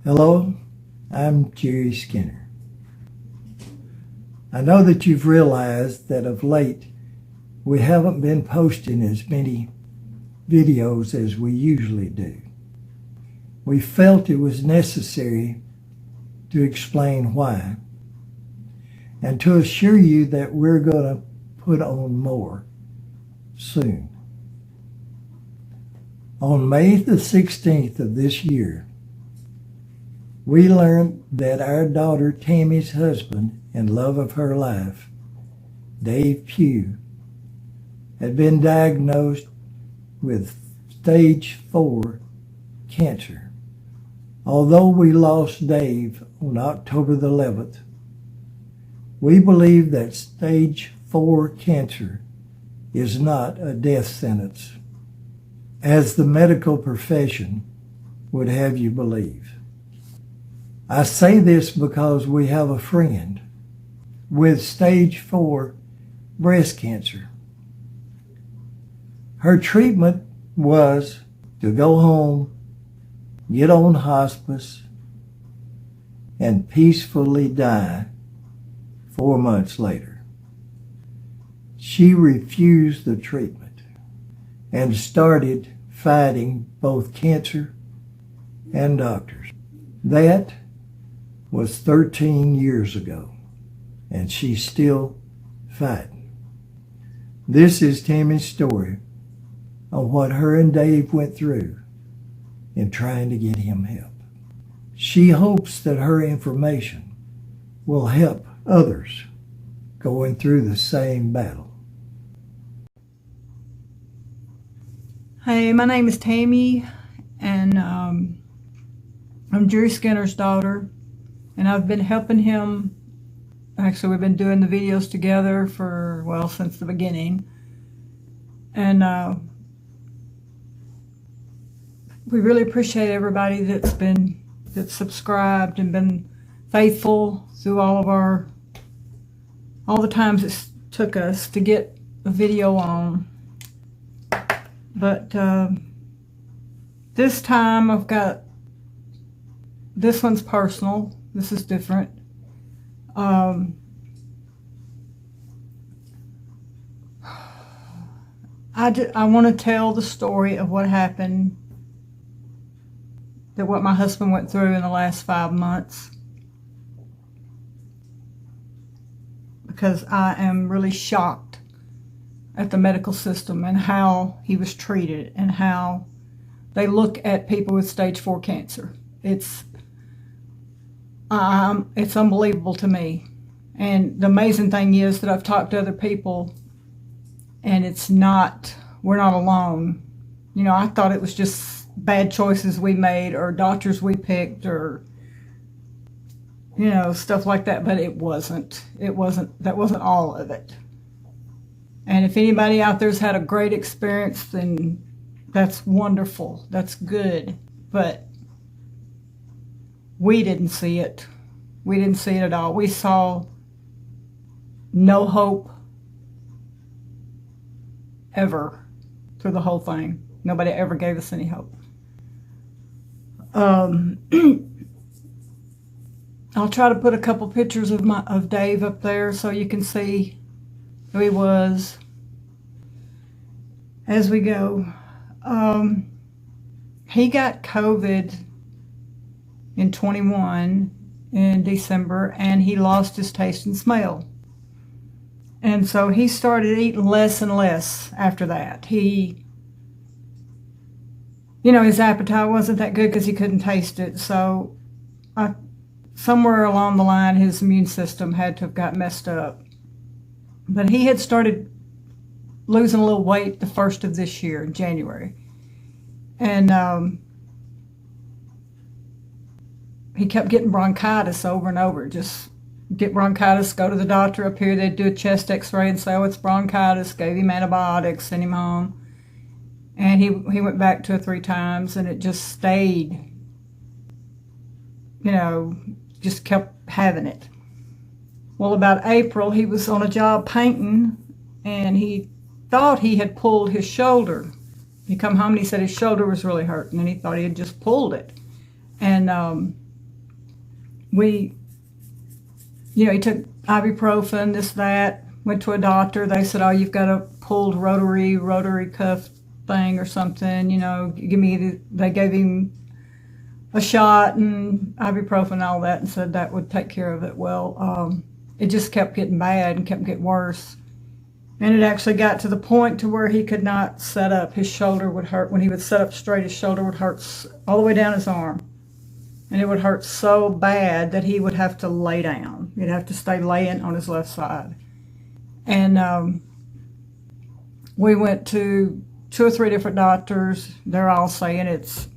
Hello, I'm Jerry Skinner. I know that you've realized that of late we haven't been posting as many videos as we usually do. We felt it was necessary to explain why and to assure you that we're going to put on more soon. On May the 16th of this year, we learned that our daughter Tammy's husband and love of her life, Dave Pugh, had been diagnosed with stage 4 cancer. Although we lost Dave on October the 11th, we believe that stage 4 cancer is not a death sentence, as the medical profession would have you believe. I say this because we have a friend with stage 4 breast cancer. Her treatment was to go home, get on hospice, and peacefully die 4 months later. She refused the treatment and started fighting both cancer and doctors. That was 13 years ago, and she's still fighting. This is Tammy's story on what her and Dave went through in trying to get him help. She hopes that her information will help others going through the same battle. Hey, my name is Tammy, and I'm Jerry Skinner's daughter, and I've been helping him. Actually, we've been doing the videos together since the beginning, and we really appreciate everybody that's subscribed and been faithful through all the times it took us to get a video on. But this time I've got, this one's personal. This is different. I want to tell the story of what happened, what my husband went through in the last 5 months, because I am really shocked at the medical system and how he was treated and how they look at people with stage 4 cancer. It's unbelievable to me. And the amazing thing is that I've talked to other people, and we're not alone. You know, I thought it was just bad choices we made or doctors we picked or, stuff like that, but it wasn't. That wasn't all of it. And if anybody out there's had a great experience, then that's wonderful. That's good. But we didn't see it. We didn't see it at all. We saw no hope ever through the whole thing. Nobody ever gave us any hope. I'll try to put a couple pictures of Dave up there so you can see who he was as we go. He got COVID in 21 in December, and he lost his taste and smell. And so he started eating less and less after that. His appetite wasn't that good because he couldn't taste it. So somewhere along the line, his immune system had to have got messed up. But he had started losing a little weight the first of this year, in January. And he kept getting bronchitis over and over. Just get bronchitis, go to the doctor up here. They'd do a chest x-ray and say, oh, it's bronchitis. Gave him antibiotics, sent him home. And he went back 2 or 3 times, and it just stayed, just kept having it. Well, about April, he was on a job painting, and he thought he had pulled his shoulder. He come home and he said his shoulder was really hurting, and he thought he had just pulled it. And we, he took ibuprofen, this, that, went to a doctor. They said, oh, you've got a pulled rotary cuff thing or something, they gave him a shot and ibuprofen and all that and said that would take care of it. Well, it just kept getting bad and kept getting worse. And it actually got to the point to where he could not sit up. His shoulder would hurt. When he would sit up straight, his shoulder would hurt all the way down his arm. And it would hurt so bad that he would have to lay down. He'd have to stay laying on his left side. And we went to 2 or 3 different doctors. They're all saying it's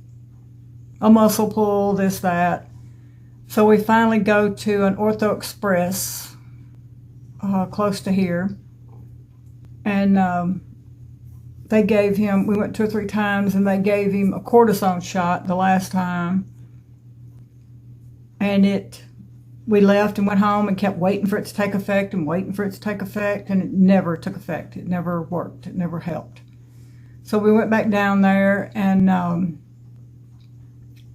a muscle pull, this, that. So we finally go to an Ortho Express close to here. And they gave him, we went 2 or 3 times, and they gave him a cortisone shot the last time. And we left and went home and kept waiting for it to take effect and waiting for it to take effect, and it never took effect. It never worked. It never helped. So we went back down there, and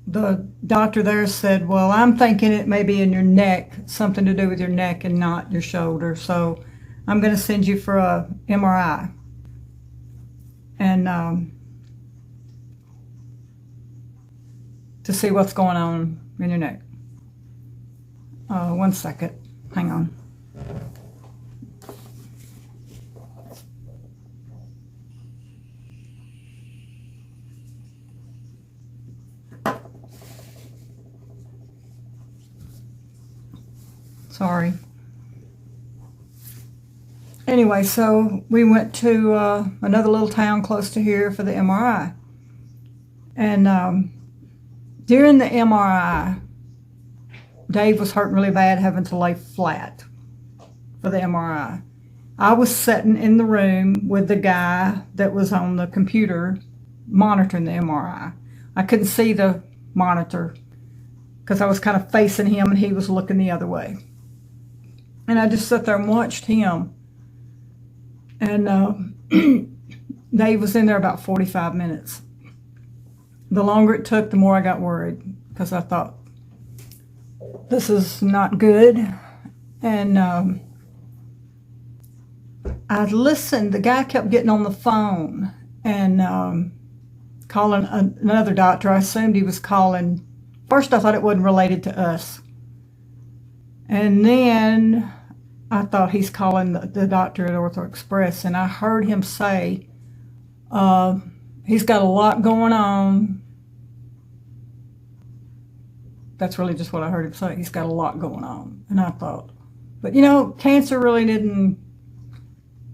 the doctor there said, well, I'm thinking it may be in your neck, something to do with your neck and not your shoulder. So I'm going to send you for a MRI. And to see what's going on in your neck. 1 second. Hang on. Sorry. Anyway, so we went to another little town close to here for the MRI. And during the MRI, Dave was hurting really bad, having to lay flat for the MRI. I was sitting in the room with the guy that was on the computer monitoring the MRI. I couldn't see the monitor because I was kind of facing him and he was looking the other way. And I just sat there and watched him. And Dave was in there about 45 minutes. The longer it took, the more I got worried because I thought, this is not good. And I listened. The guy kept getting on the phone and calling another doctor. I assumed he was calling. First, I thought it wasn't related to us. And then I thought he's calling the doctor at Ortho Express. And I heard him say, he's got a lot going on. That's really just what I heard him say. He's got a lot going on. And I thought, but cancer really didn't,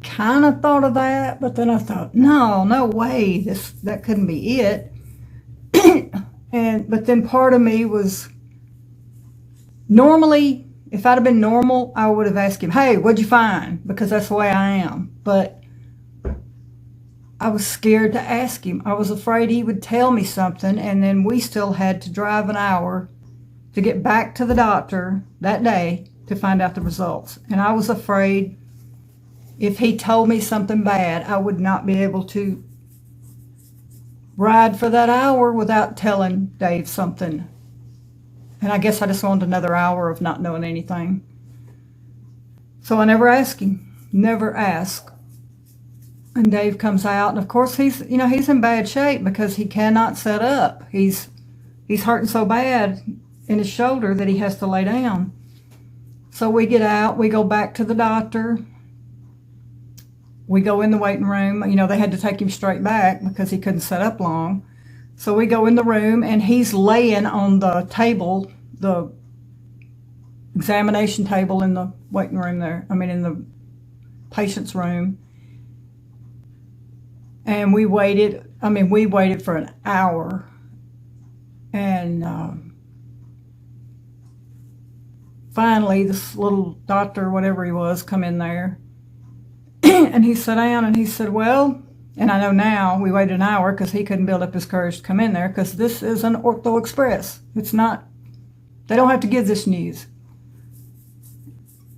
kind of thought of that. But then I thought, no way, that couldn't be it. But then part of me was, normally, if I'd have been normal, I would have asked him, hey, what'd you find? Because that's the way I am. But I was scared to ask him. I was afraid he would tell me something, and then we still had to drive an hour to get back to the doctor that day to find out the results. And I was afraid if he told me something bad, I would not be able to ride for that hour without telling Dave something. And I guess I just wanted another hour of not knowing anything. So I never asked him. Never asked. And Dave comes out, and of course he's in bad shape because he cannot sit up. He's hurting so bad in his shoulder that he has to lay down. So we get out, we go back to the doctor. We go in the waiting room. They had to take him straight back because he couldn't sit up long. So we go in the room, and he's laying on the table, the examination table in the waiting room there. In the patient's room. And we waited for an hour. And finally, this little doctor, whatever he was, come in there. And he sat down and he said, well, and I know now we waited an hour because he couldn't build up his courage to come in there because this is an Ortho Express. It's not, they don't have to give this news.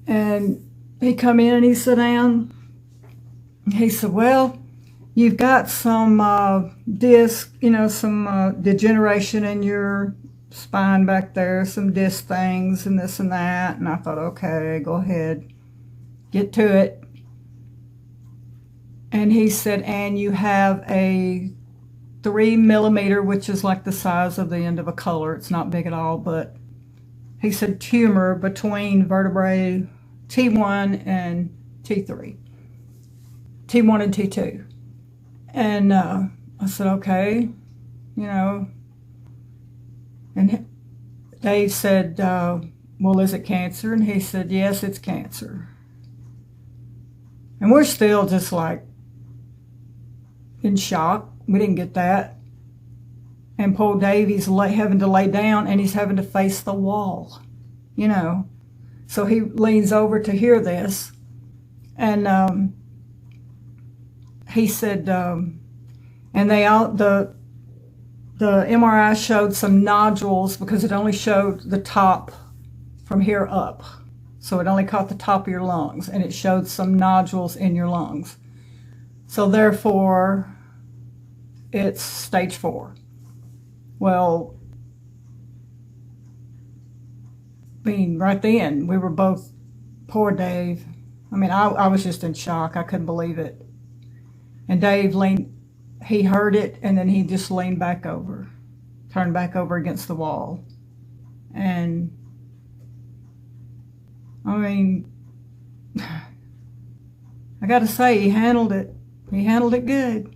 And he come in and he sat down. He said, well, you've got some disc, some degeneration in your spine back there, some disc things and this and that. And I thought, okay, go ahead, get to it. And he said, and you have a 3 millimeter, which is like the size of the end of a color. It's not big at all, but he said tumor between vertebrae T1 and T3. T1 and T2. And I said, okay, you know. And Dave said, well, is it cancer? And he said, yes, it's cancer. And we're still just like in shock. We didn't get that. And poor Dave, he's having to lay down and he's having to face the wall, you know. So he leans over to hear this. And he said, and the MRI showed some nodules because it only showed the top from here up. So it only caught the top of your lungs, and it showed some nodules in your lungs. So therefore, it's stage 4. Well, I mean, right then, we were both, poor Dave. I mean, I was just in shock. I couldn't believe it. And Dave he heard it, and then he just leaned back over, turned back over against the wall. And, I mean, I got to say, he handled it. He handled it good.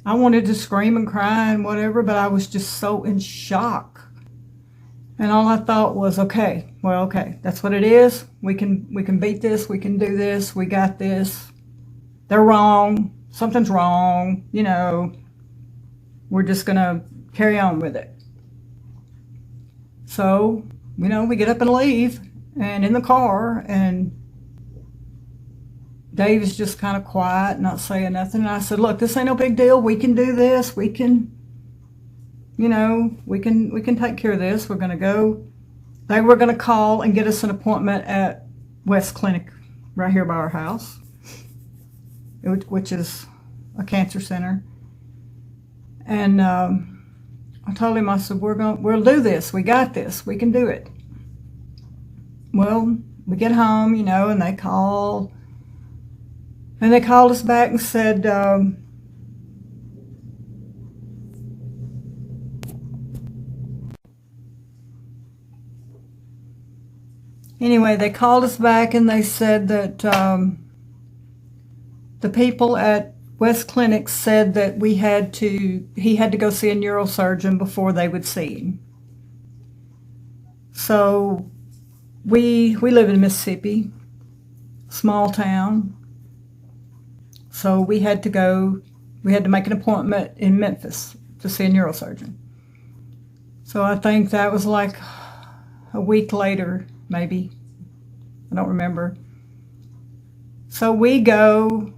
I wanted to scream and cry and whatever, but I was just so in shock. And all I thought was, okay, that's what it is. We can beat this. We can do this. We got this. They're wrong. Something's wrong. You know, we're just going to carry on with it. So, you know, we get up and leave, and in the car, and Dave is just kind of quiet, not saying nothing. And I said, look, this ain't no big deal. We can do this. We can, you know, we can take care of this. We're going to go. They were going to call and get us an appointment at West Clinic right here by our house, which is a cancer center. And I told him, I said, we'll do this. We got this. We can do it. Well, we get home, you know, and they called. And they called us back and said, anyway, they called us back and they said that the people at West Clinic said that he had to go see a neurosurgeon before they would see him. So we live in Mississippi, small town. So we had to make an appointment in Memphis to see a neurosurgeon. So I think that was like a week later, maybe. I don't remember. So we go.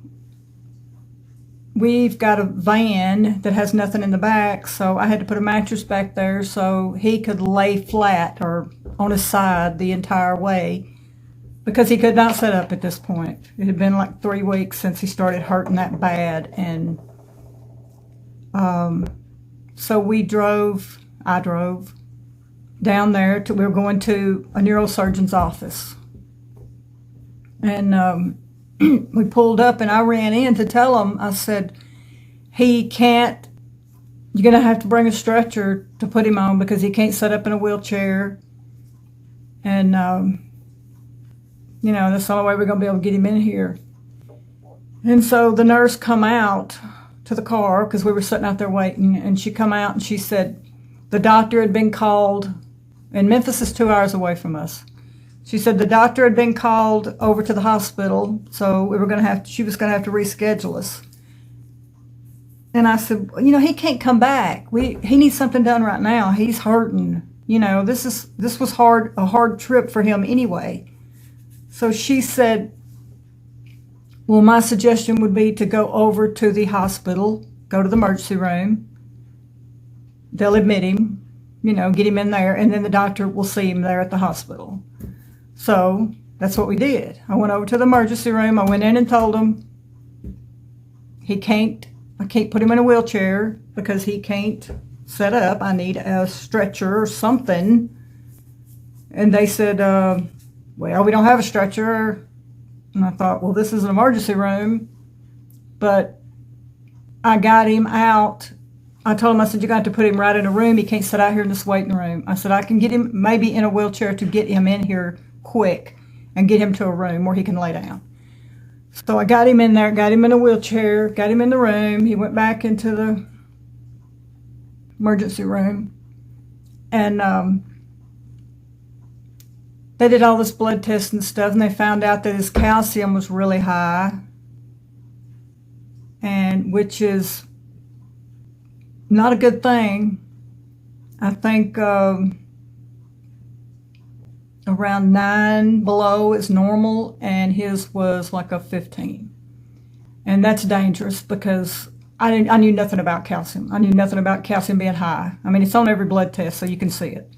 We've got a van that has nothing in the back, so I had to put a mattress back there so he could lay flat or on his side the entire way, because he could not sit up at this point. It had been like 3 weeks since he started hurting that bad. And so I drove down there. We were going to a neurosurgeon's office. And we pulled up and I ran in to tell him, I said, you're going to have to bring a stretcher to put him on because he can't sit up in a wheelchair. And, you know, that's the only way we're going to be able to get him in here. And so the nurse come out to the car because we were sitting out there waiting. And she come out and she said the doctor had been called, and Memphis is 2 hours away from us. She said the doctor had been called over to the hospital, so she was going to have to reschedule us. And I said, you know, he can't come back. He needs something done right now. He's hurting. You know, this was a hard trip for him anyway. So she said, well, my suggestion would be to go over to the hospital, go to the emergency room. They'll admit him, you know, get him in there, and then the doctor will see him there at the hospital. So that's what we did. I went over to the emergency room. I went in and told him I can't put him in a wheelchair because he can't set up. I need a stretcher or something. And they said, well, we don't have a stretcher. And I thought, well, this is an emergency room. But I got him out. I told him, I said, you're going to have to put him right in a room. He can't sit out here in this waiting room. I said, I can get him maybe in a wheelchair to get him in here quick and get him to a room where he can lay down. So I got him in there, got him in a wheelchair, got him in the room. He went back into the emergency room. And they did all this blood tests and stuff, and they found out that his calcium was really high, and which is not a good thing. I think around 9 below is normal, and his was like a 15. And that's dangerous because I knew nothing about calcium. I knew nothing about calcium being high. I mean, it's on every blood test, so you can see it.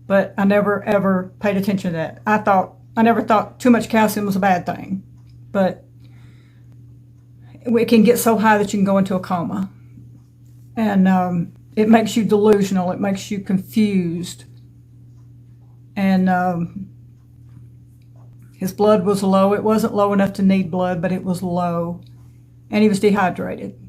But I never, ever paid attention to that. I never thought too much calcium was a bad thing. But it can get so high that you can go into a coma. And it makes you delusional. It makes you confused. And his blood was low. It wasn't low enough to need blood, but it was low. And he was dehydrated.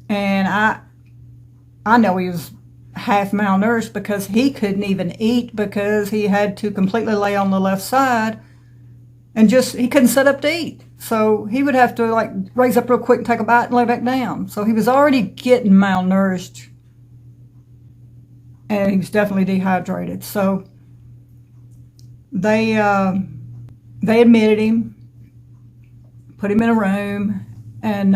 And I know he was half malnourished because he couldn't even eat because he had to completely lay on the left side and he couldn't sit up to eat. So he would have to like raise up real quick and take a bite and lay back down. So he was already getting malnourished, and he was definitely dehydrated. So they admitted him, put him in a room, and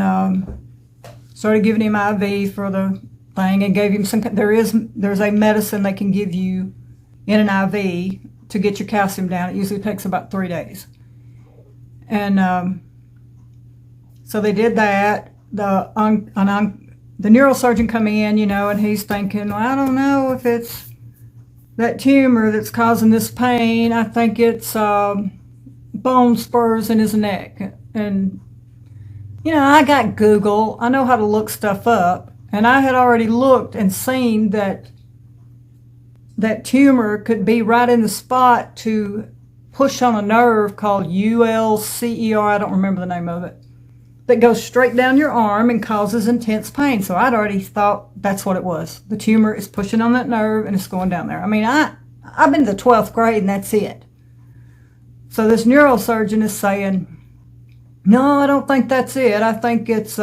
started giving him IV for the thing, and gave him there's a medicine they can give you in an IV to get your calcium down. It usually takes about 3 days. And so they did that. The neurosurgeon come in, and he's thinking, well, I don't know if it's that tumor that's causing this pain. I think it's bone spurs in his neck. And I got Google. I know how to look stuff up. And I had already looked and seen that tumor could be right in the spot to push on a nerve called ULCER, I don't remember the name of it, that goes straight down your arm and causes intense pain. So I'd already thought that's what it was. The tumor is pushing on that nerve and it's going down there. I mean, I've been to the 12th grade and that's it. So this neurosurgeon is saying, no, I don't think that's it. I think it's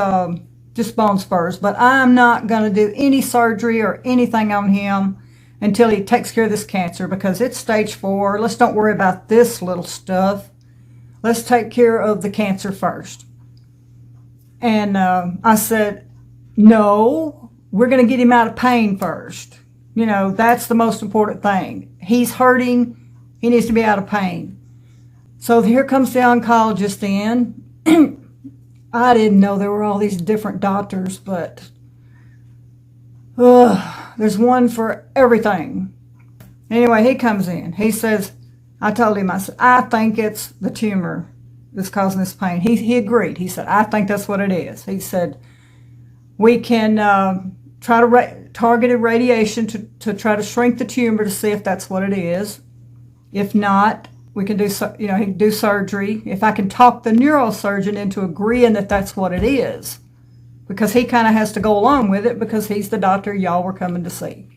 just bone spurs, but I'm not going to do any surgery or anything on him until he takes care of this cancer because it's stage 4. Let's don't worry about this little stuff. Let's take care of the cancer first. And I said, no, we're going to get him out of pain first. That's the most important thing. He's hurting. He needs to be out of pain. So here comes the oncologist in. I didn't know there were all these different doctors, but there's one for everything. Anyway, he comes in. He says, I told him, I said, I think it's the tumor that's causing this pain. He agreed. He said, I think that's what it is. He said, we can try to targeted radiation to try to shrink the tumor to see if that's what it is. If not, we can do, he can do surgery. If I can talk the neurosurgeon into agreeing that that's what it is, because he kind of has to go along with it because he's the doctor y'all were coming to see.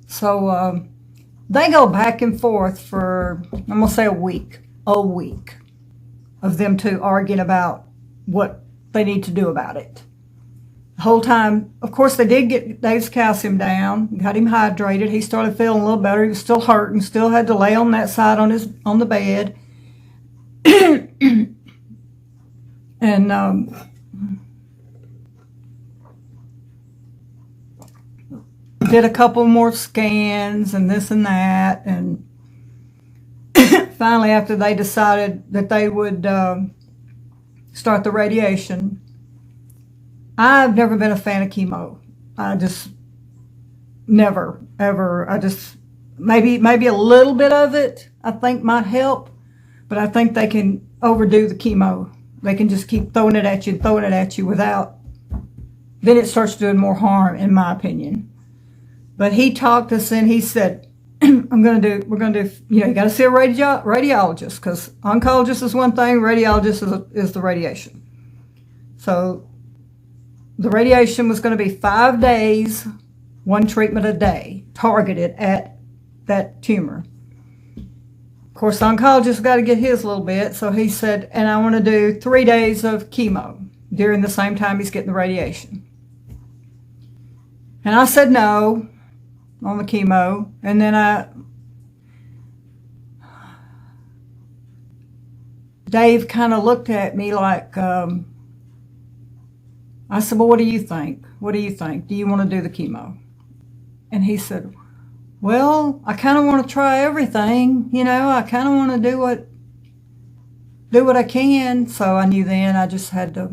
So they go back and forth for, I'm going to say a week of them two arguing about what they need to do about it. The whole time, of course, they did get Dave's calcium down, got him hydrated. He started feeling a little better. He was still hurting, still had to lay on that side on the bed. And did a couple more scans and this and that. And finally, after they decided that they would start the radiation, I've never been a fan of chemo. I just never, ever. Maybe a little bit of it I think might help, but I think they can overdo the chemo. They can just keep throwing it at you without, then it starts doing more harm, in my opinion. But he talked us in. He said, we're going to do, you got to see a radiologist, because oncologist is one thing, radiologist is the radiation. So the radiation was going to be 5 days, one treatment a day, targeted at that tumor. Of course, the oncologist got to get his a little bit, so he said, and I want to do 3 days of chemo during the same time he's getting the radiation. And I said no on the chemo, and then Dave kind of looked at me like, I said, well, what do you think? What do you think? Do you want to do the chemo? And he said, well, I kind of want to try everything, I kind of want to do what I can. So I knew then I just had to,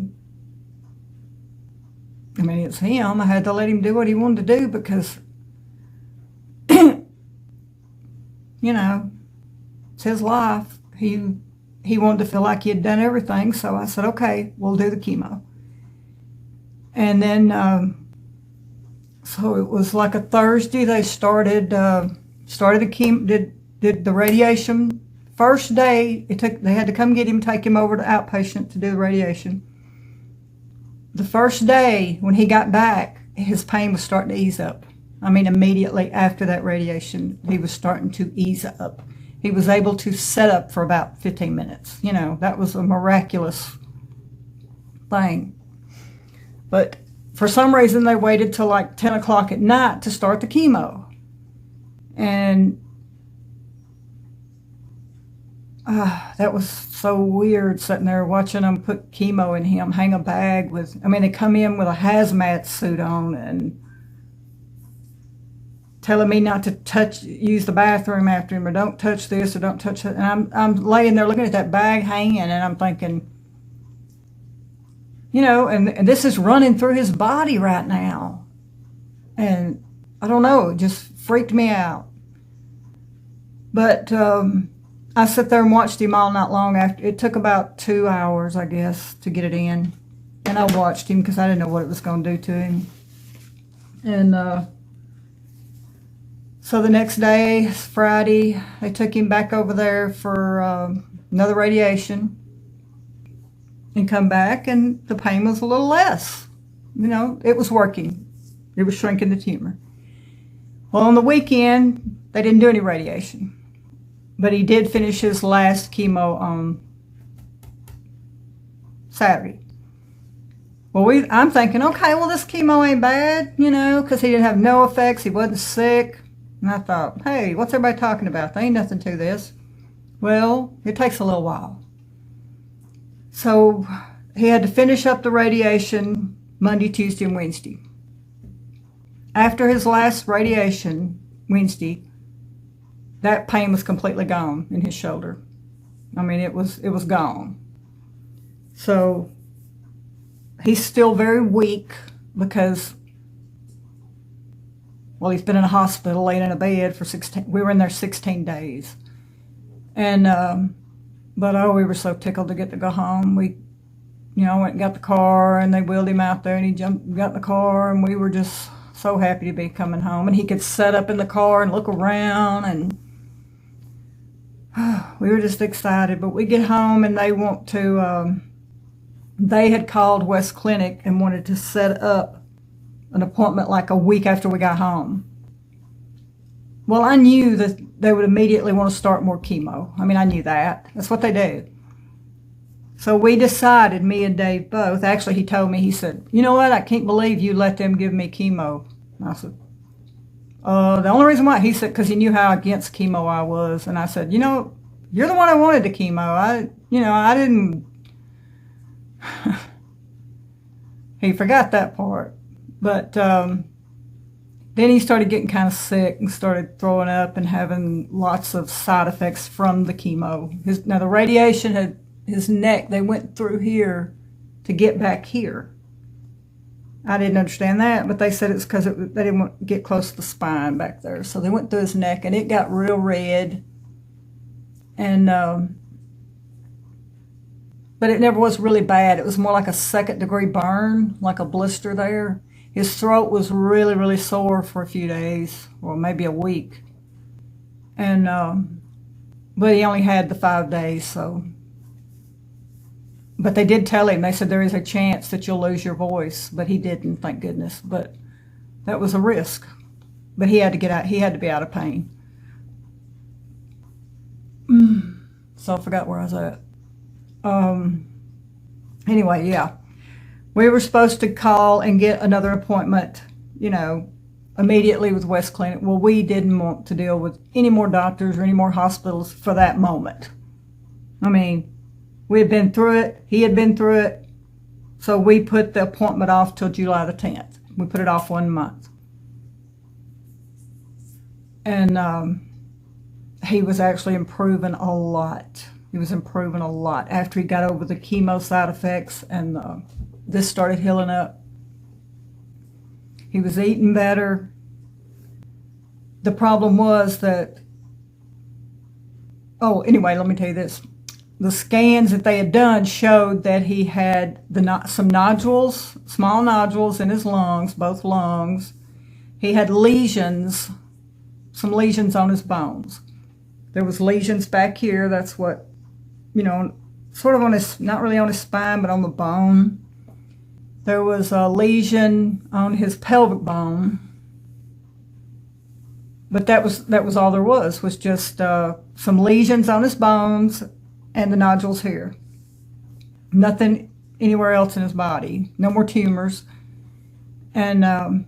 it's him. I had to let him do what he wanted to do, because, it's his life. He wanted to feel like he had done everything. So I said, okay, we'll do the chemo. And then, so it was like a Thursday. They started the chemo, did the radiation. First day, they had to come get him, take him over to outpatient to do the radiation. The first day when he got back, his pain was starting to ease up. Immediately after that radiation, he was starting to ease up. He was able to set up for about 15 minutes. That was a miraculous thing. But for some reason, they waited till like 10 o'clock at night to start the chemo. And that was so weird, sitting there watching them put chemo in him, hang a bag with, they come in with a hazmat suit on and telling me not to use the bathroom after him, or don't touch this, or don't touch that. And I'm laying there looking at that bag hanging, and I'm thinking, and this is running through his body right now. And I don't know, it just freaked me out. But I sat there and watched him all night long. After it took about 2 hours, I guess, to get it in. And I watched him because I didn't know what it was going to do to him. And so the next day, Friday, they took him back over there for another radiation, and come back, and the pain was a little less. It was working. It was shrinking the tumor. Well, on the weekend, they didn't do any radiation. But he did finish his last chemo on Saturday. Well, I'm thinking, okay, well, this chemo ain't bad, because he didn't have no effects. He wasn't sick. And I thought, hey, what's everybody talking about? There ain't nothing to this. Well, it takes a little while. So he had to finish up the radiation Monday, Tuesday, and Wednesday. After his last radiation, Wednesday, that pain was completely gone in his shoulder. It was gone. So he's still very weak because, well, he's been in a hospital, laying in a bed for 16. We were in there 16 days. And, but we were so tickled to get to go home. We, went and got the car, and they wheeled him out there, and he got in the car, and we were just so happy to be coming home. And he could sit up in the car and look around, and we were just excited. But we get home, and they had called West Clinic and wanted to set up an appointment like a week after we got home. Well, I knew that they would immediately want to start more chemo. I knew that. That's what they do. So we decided, me and Dave both, actually he told me, he said, you know what, I can't believe you let them give me chemo. And I said, the only reason why, he said, because he knew how against chemo I was. And I said, you're the one I wanted the chemo. I didn't. He forgot that part. But then he started getting kind of sick and started throwing up and having lots of side effects from the chemo. Now the radiation had his neck, they went through here to get back here. I didn't understand that, but they said it's because they didn't want to get close to the spine back there. So they went through his neck, and it got real red. And but it never was really bad. It was more like a 2nd-degree burn, like a blister there. His throat was really, really sore for a few days, or maybe a week. And, but he only had the 5 days, so. But they did tell him, they said there is a chance that you'll lose your voice, but he didn't, thank goodness. But that was a risk. But he had to get out, he had to be out of pain. So I forgot where I was at. Anyway, yeah. We were supposed to call and get another appointment, immediately with West Clinic. Well, we didn't want to deal with any more doctors or any more hospitals for that moment. I mean, we had been through it. He had been through it. So we put the appointment off till July the 10th. We put it off 1 month. And he was actually improving a lot. He was improving a lot after he got over the chemo side effects and this started healing up. He was eating better. The problem was that, anyway, let me tell you this. The scans that they had done showed that he had some nodules, small nodules in his lungs, both lungs. He had lesions, some lesions on his bones. There was lesions back here. That's what, sort of on his, not really on his spine, but on the bone. There was a lesion on his pelvic bone. But that was all there was just some lesions on his bones and the nodules here. Nothing anywhere else in his body. No more tumors. And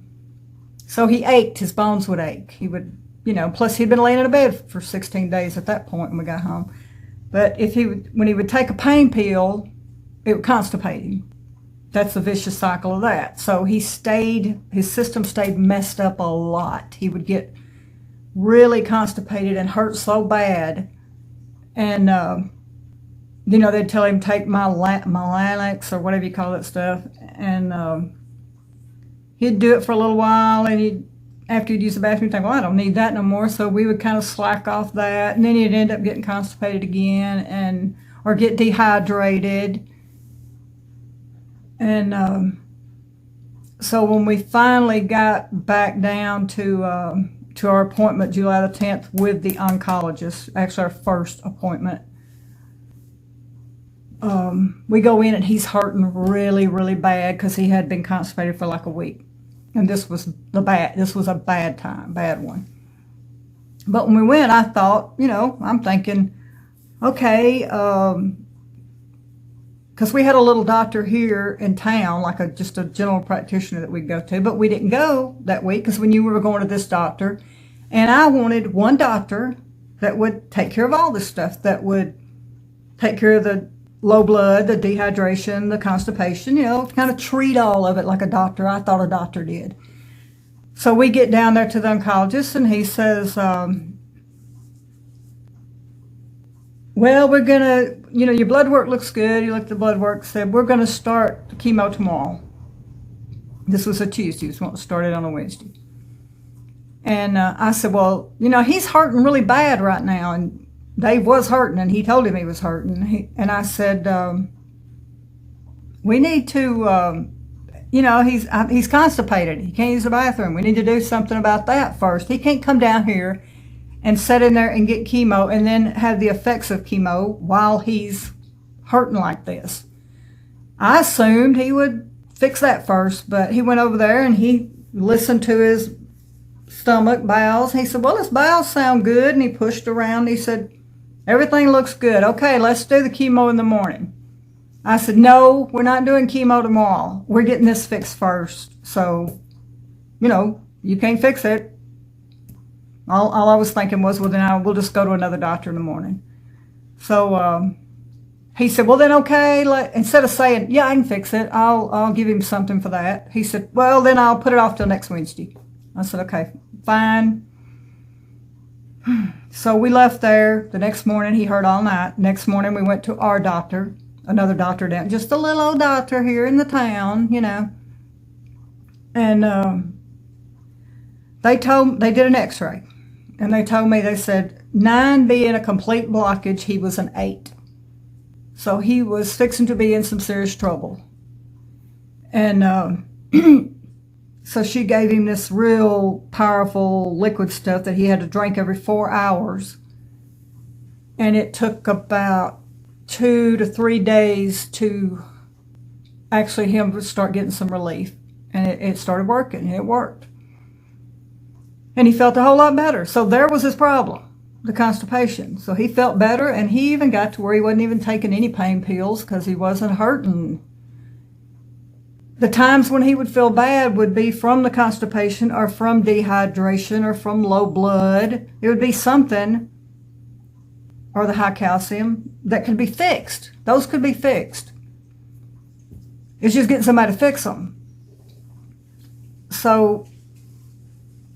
so he ached. His bones would ache. He would, plus he'd been laying in a bed for 16 days at that point when we got home. But when he would take a pain pill, it would constipate him. That's the vicious cycle of that. So his system stayed messed up a lot. He would get really constipated and hurt so bad. And, they'd tell him take Mylanix or whatever you call that stuff. And he'd do it for a little while. And after he'd use the bathroom, he'd think, well, I don't need that no more. So we would kind of slack off that. And then he'd end up getting constipated again or get dehydrated. And so when we finally got back down to our appointment July the 10th with the oncologist, actually our first appointment, we go in and he's hurting really, really bad because he had been constipated for like a week. And this was a bad one. But when we went, I thought, I'm thinking, okay, because we had a little doctor here in town, like just a general practitioner that we'd go to, but we didn't go that week because we knew we were going to this doctor. And I wanted one doctor that would take care of all this stuff, that would take care of the low blood, the dehydration, the constipation, kind of treat all of it like I thought a doctor did. So we get down there to the oncologist and he says, well, we're going to, your blood work looks good. You looked at the blood work, said, we're going to start the chemo tomorrow. This was a Tuesday. He was wanting to start it on a Wednesday. And I said, well, he's hurting really bad right now. And Dave was hurting, and he told him he was hurting. And I said, we need to, he's constipated. He can't use the bathroom. We need to do something about that first. He can't come down here and sit in there and get chemo and then have the effects of chemo while he's hurting like this. I assumed he would fix that first, but he went over there and he listened to his stomach, bowels. He said, well, his bowels sound good. And he pushed around. He said, everything looks good. Okay, let's do the chemo in the morning. I said, no, we're not doing chemo tomorrow. We're getting this fixed first. So, you can't fix it. All I was thinking was, well, then we'll just go to another doctor in the morning. So he said, well, then, okay, instead of saying, yeah, I can fix it, I'll give him something for that. He said, well, then I'll put it off till next Wednesday. I said, okay, fine. So we left there. The next morning, he hurt all night. Next morning, we went to our doctor, another doctor down, just a little old doctor here in the town, And they did an x-ray. And they told me, they said, 9 being a complete blockage, he was an 8. So he was fixing to be in some serious trouble. And So she gave him this real powerful liquid stuff that he had to drink every 4 hours. And it took about 2 to 3 days to actually him to start getting some relief. And it started working, and it worked. And he felt a whole lot better. So there was his problem, the constipation. So he felt better, and he even got to where he wasn't even taking any pain pills because he wasn't hurting. The times when he would feel bad would be from the constipation or from dehydration or from low blood. It would be something, or the high calcium, that could be fixed. Those could be fixed. It's just getting somebody to fix them. So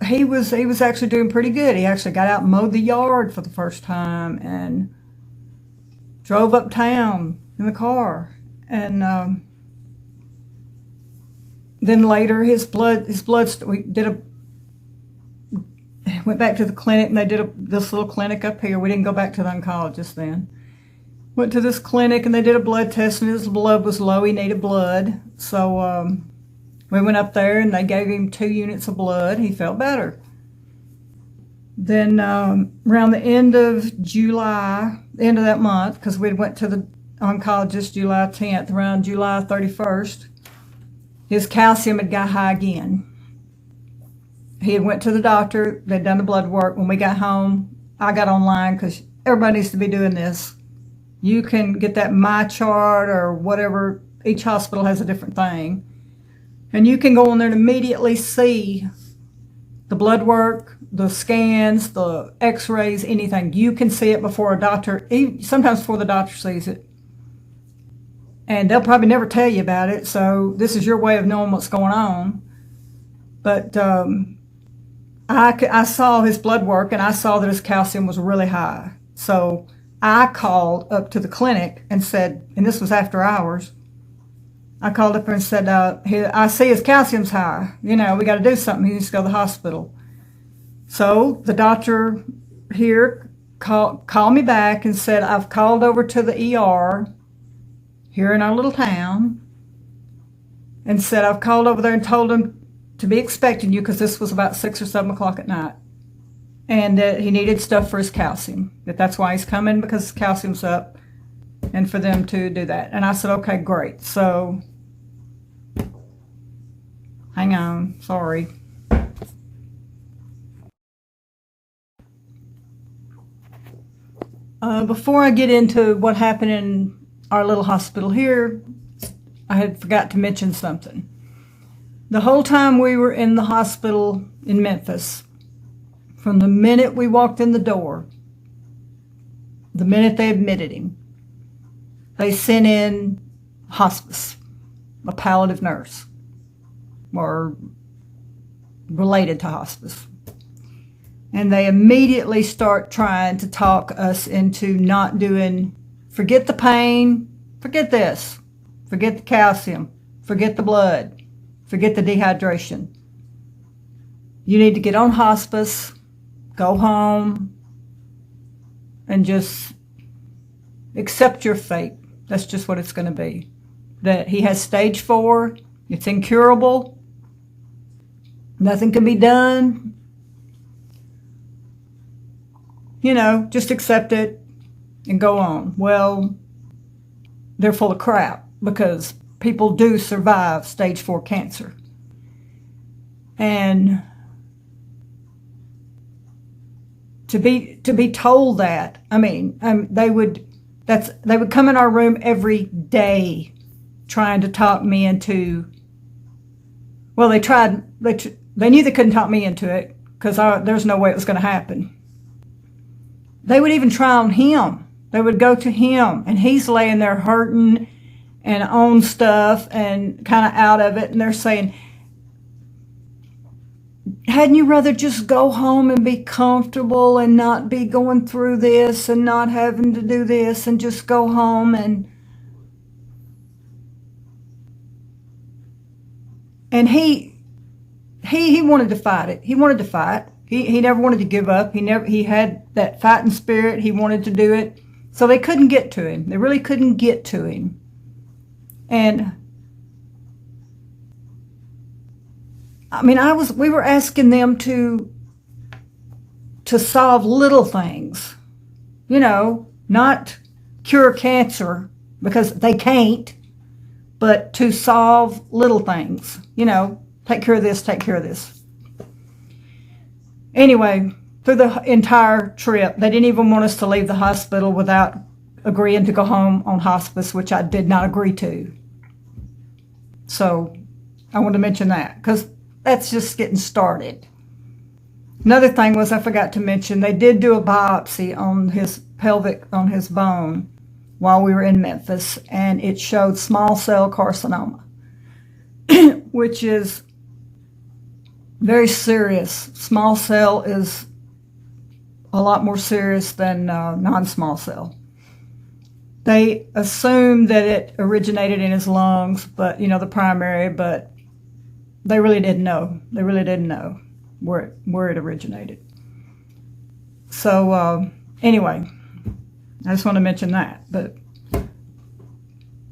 he was actually doing pretty good. He actually got out and mowed the yard for the first time and drove uptown in the car. And then later we went back to the clinic, and they did this little clinic up here. We didn't go back to the oncologist then. Went to this clinic, and they did a blood test, and his blood was low. He needed blood. So we went up there, and they gave him 2 units of blood. He felt better. Then around the end of July, the end of that month, because we went to the oncologist July 10th, around July 31st, his calcium had got high again. He had went to the doctor. They'd done the blood work. When we got home, I got online because everybody needs to be doing this. You can get that My Chart or whatever. Each hospital has a different thing. And you can go on there and immediately see the blood work, the scans, the x-rays, anything. You can see it before a doctor, sometimes before the doctor sees it. And they'll probably never tell you about it, so this is your way of knowing what's going on. But I saw his blood work, and I saw that his calcium was really high. So I called up to the clinic and said, and this was after hours, I called up and said, I see his calcium's high. We got to do something. He needs to go to the hospital. So the doctor here called me back and said, I've called over to the ER here in our little town and said, I've called over there and told him to be expecting you because this was about 6 or 7 o'clock at night. And that he needed stuff for his calcium. That's why he's coming, because his calcium's up, and for them to do that. And I said, okay, great. So, hang on, sorry. Before I get into what happened in our little hospital here, I had forgot to mention something. The whole time we were in the hospital in Memphis, from the minute we walked in the door, the minute they admitted him, they sent in hospice, a palliative nurse, or related to hospice. And they immediately start trying to talk us into not doing, forget the pain, forget this, forget the calcium, forget the blood, forget the dehydration. You need to get on hospice, go home, and just accept your fate. That's just what it's going to be. That he has stage 4, it's incurable, nothing can be done. Just accept it and go on. Well, they're full of crap, because people do survive stage 4 cancer. And to be told that, they would come in our room every day trying to talk me into, well, they knew they couldn't talk me into it, because there's no way it was going to happen. They would even try on him. They would go to him, and he's laying there hurting and on stuff and kind of out of it, and they're saying, hadn't you rather just go home and be comfortable and not be going through this and not having to do this and just go home? And he wanted to fight it. He wanted to fight. He never wanted to give up. He had that fighting spirit. He wanted to do it. So they couldn't get to him. They really couldn't get to him. And I mean, we were asking them to solve little things, not cure cancer because they can't, but to solve little things, take care of this, take care of this. Anyway, through the entire trip, they didn't even want us to leave the hospital without agreeing to go home on hospice, which I did not agree to. So I wanted to mention that because that's just getting started. Another thing was, I forgot to mention, they did do a biopsy on his on his bone while we were in Memphis, and it showed small cell carcinoma, which is very serious. Small cell is a lot more serious than non-small cell. They assumed that it originated in his lungs, but the primary, but they really didn't know. They really didn't know where it originated. So anyway, I just want to mention that. But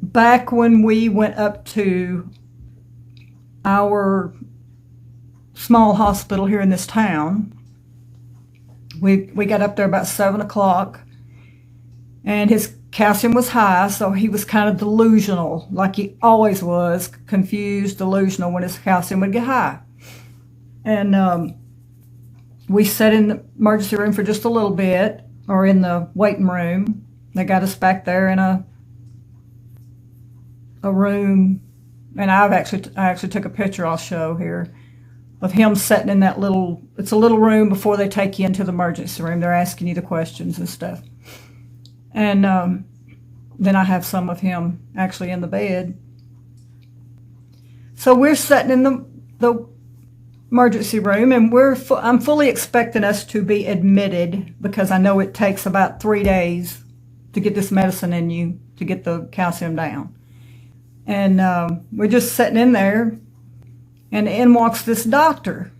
back when we went up to our small hospital here in this town, we got up there about 7 o'clock, and his calcium was high, so he was kind of delusional, like he always was, confused, delusional when his calcium would get high. And we sat in the emergency room for just a little bit, or in the waiting room. They got us back there in a room, and I actually took a picture I'll show here of him sitting in that it's a little room before they take you into the emergency room. They're asking you the questions and stuff. And then I have some of him actually in the bed. So we're sitting in the emergency room, and I'm fully expecting us to be admitted because I know it takes about 3 days to get this medicine in you to get the calcium down. And we're just sitting in there, and in walks this doctor.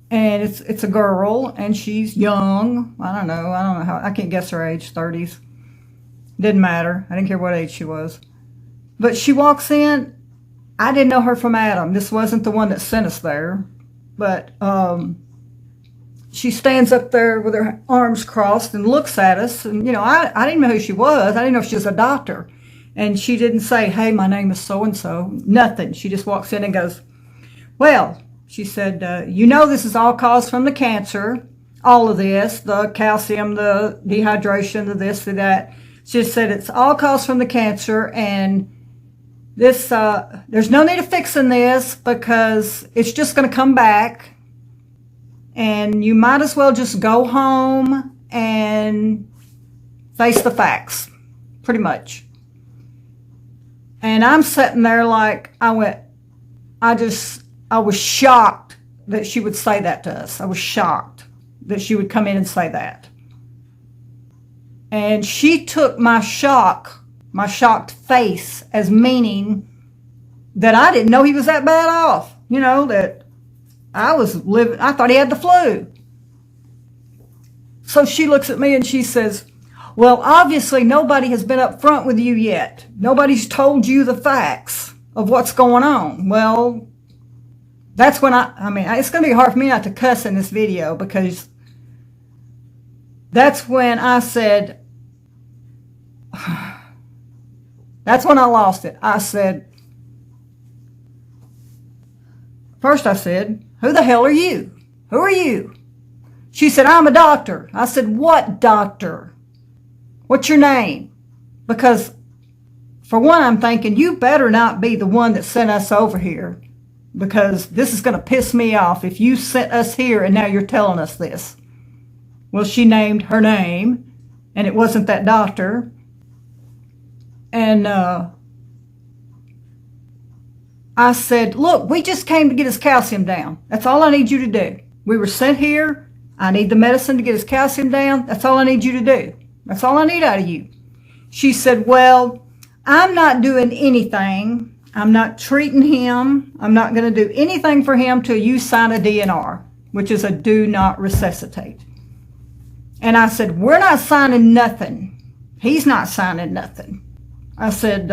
And it's a girl, and she's young. I don't know how, I can't guess her age, 30s. Didn't matter. I didn't care what age she was. But she walks in. I didn't know her from Adam. This wasn't the one that sent us there. But she stands up there with her arms crossed and looks at us. And, I didn't know who she was. I didn't know if she was a doctor. And she didn't say, "Hey, my name is so-and-so." Nothing. She just walks in and goes, "Well," she said, "this is all caused from the cancer. All of this, the calcium, the dehydration, the this, the that." She just said, "It's all caused from the cancer, and this, there's no need of fixing this because it's just going to come back, and you might as well just go home and face the facts," pretty much. And I'm sitting there like, I was shocked that she would say that to us. I was shocked that she would come in and say that. And she took my shocked face as meaning that I didn't know he was that bad off. That I thought he had the flu. So she looks at me and she says, "Well, obviously nobody has been up front with you yet. Nobody's told you the facts of what's going on." Well, that's when it's going to be hard for me not to cuss in this video, because that's when I said, that's when I lost it. First I said, "Who the hell are you? Who are you?" She said, "I'm a doctor." I said, "What doctor? What's your name?" Because for one, I'm thinking, you better not be the one that sent us over here, because this is going to piss me off if you sent us here and now you're telling us this. Well, she named her name, and it wasn't that doctor. And I said, "Look, we just came to get his calcium down. That's all I need you to do. We were sent here. I need the medicine to get his calcium down. That's all I need you to do. That's all I need out of you." She said, "Well, I'm not doing anything. I'm not treating him. I'm not going to do anything for him till you sign a DNR, which is a do not resuscitate." And I said, "We're not signing nothing. He's not signing nothing." I said,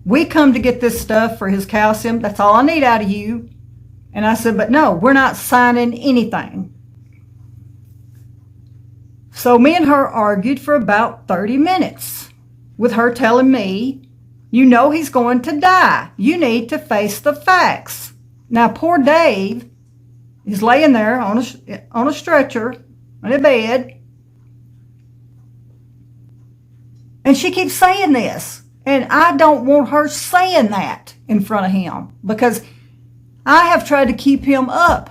"We come to get this stuff for his calcium. That's all I need out of you. And I said, but no, we're not signing anything. So me and her argued for about 30 minutes with her telling me, you know he's going to die. You need to face the facts. Now, poor Dave is laying there on a stretcher on a bed. And she keeps saying this. And I don't want her saying that in front of him, because I have tried to keep him up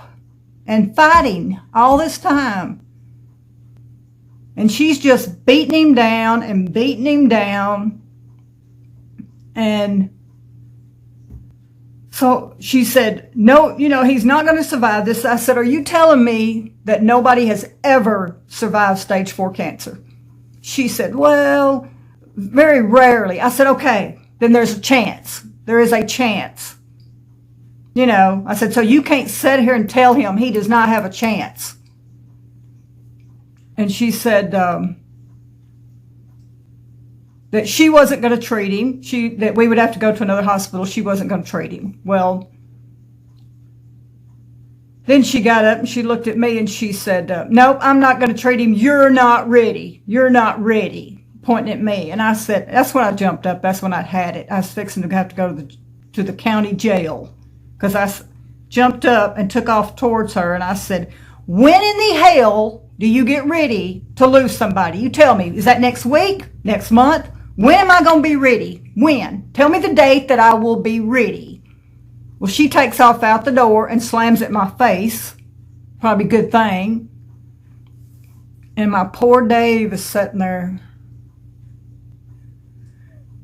and fighting all this time. And she's just beating him down and beating him down. And so she said, no, you know, he's not going to survive this. I said, are you telling me that nobody has ever survived stage 4 cancer? She said, well, very rarely. I said, okay, then there's a chance. There is a chance. You know, I said, so you can't sit here and tell him he does not have a chance. And she said that she wasn't going to treat him. That we would have to go to another hospital. She wasn't going to treat him. Well, then she got up and she looked at me and she said, nope, I'm not going to treat him. You're not ready. You're not ready. Pointing at me. And I said, that's when I jumped up. That's when I had it. I was fixing to have to go to the county jail, because I jumped up and took off towards her. And I said, when in the hell do you get ready to lose somebody? You tell me. Is that next week? Next month? When am I going to be ready? When? Tell me the date that I will be ready. Well, she takes off out the door and slams at my face. Probably a good thing. And my poor Dave is sitting there.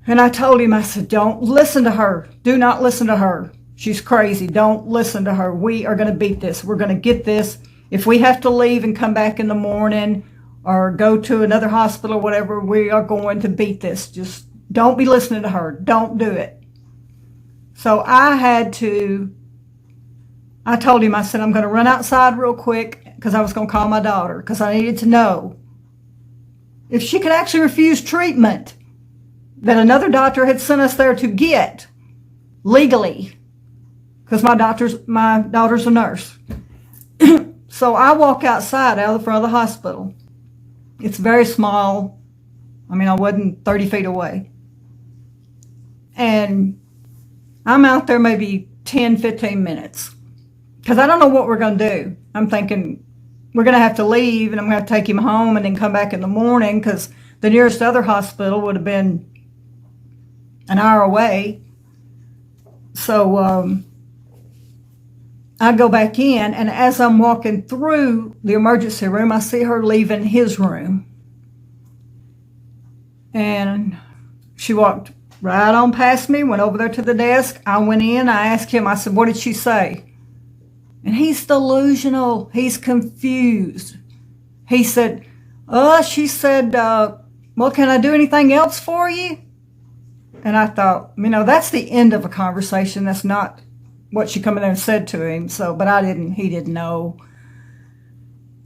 And I told him, I said, don't listen to her. Do not listen to her. She's crazy. Don't listen to her. We are going to beat this. We're going to get this. If we have to leave and come back in the morning or go to another hospital or whatever, we are going to beat this. Just don't be listening to her. Don't do it. So I told him, I said, I'm going to run outside real quick, because I was going to call my daughter, because I needed to know if she could actually refuse treatment that another doctor had sent us there to get legally, because my daughter's a nurse. So I walk outside out of the front of the hospital. It's very small. I mean, I wasn't 30 feet away. And I'm out there maybe 10, 15 minutes, because I don't know what we're going to do. I'm thinking we're going to have to leave, and I'm going to take him home and then come back in the morning, because the nearest other hospital would have been an hour away. So I go back in, and as I'm walking through the emergency room, I see her leaving his room. And she walked right on past me, went over there to the desk. I went in, I asked him, I said, what did she say? And he's delusional. He's confused. He said, she said, well, can I do anything else for you? And I thought, you know, that's the end of a conversation. That's not what she come in there and said to him. So, but he didn't know.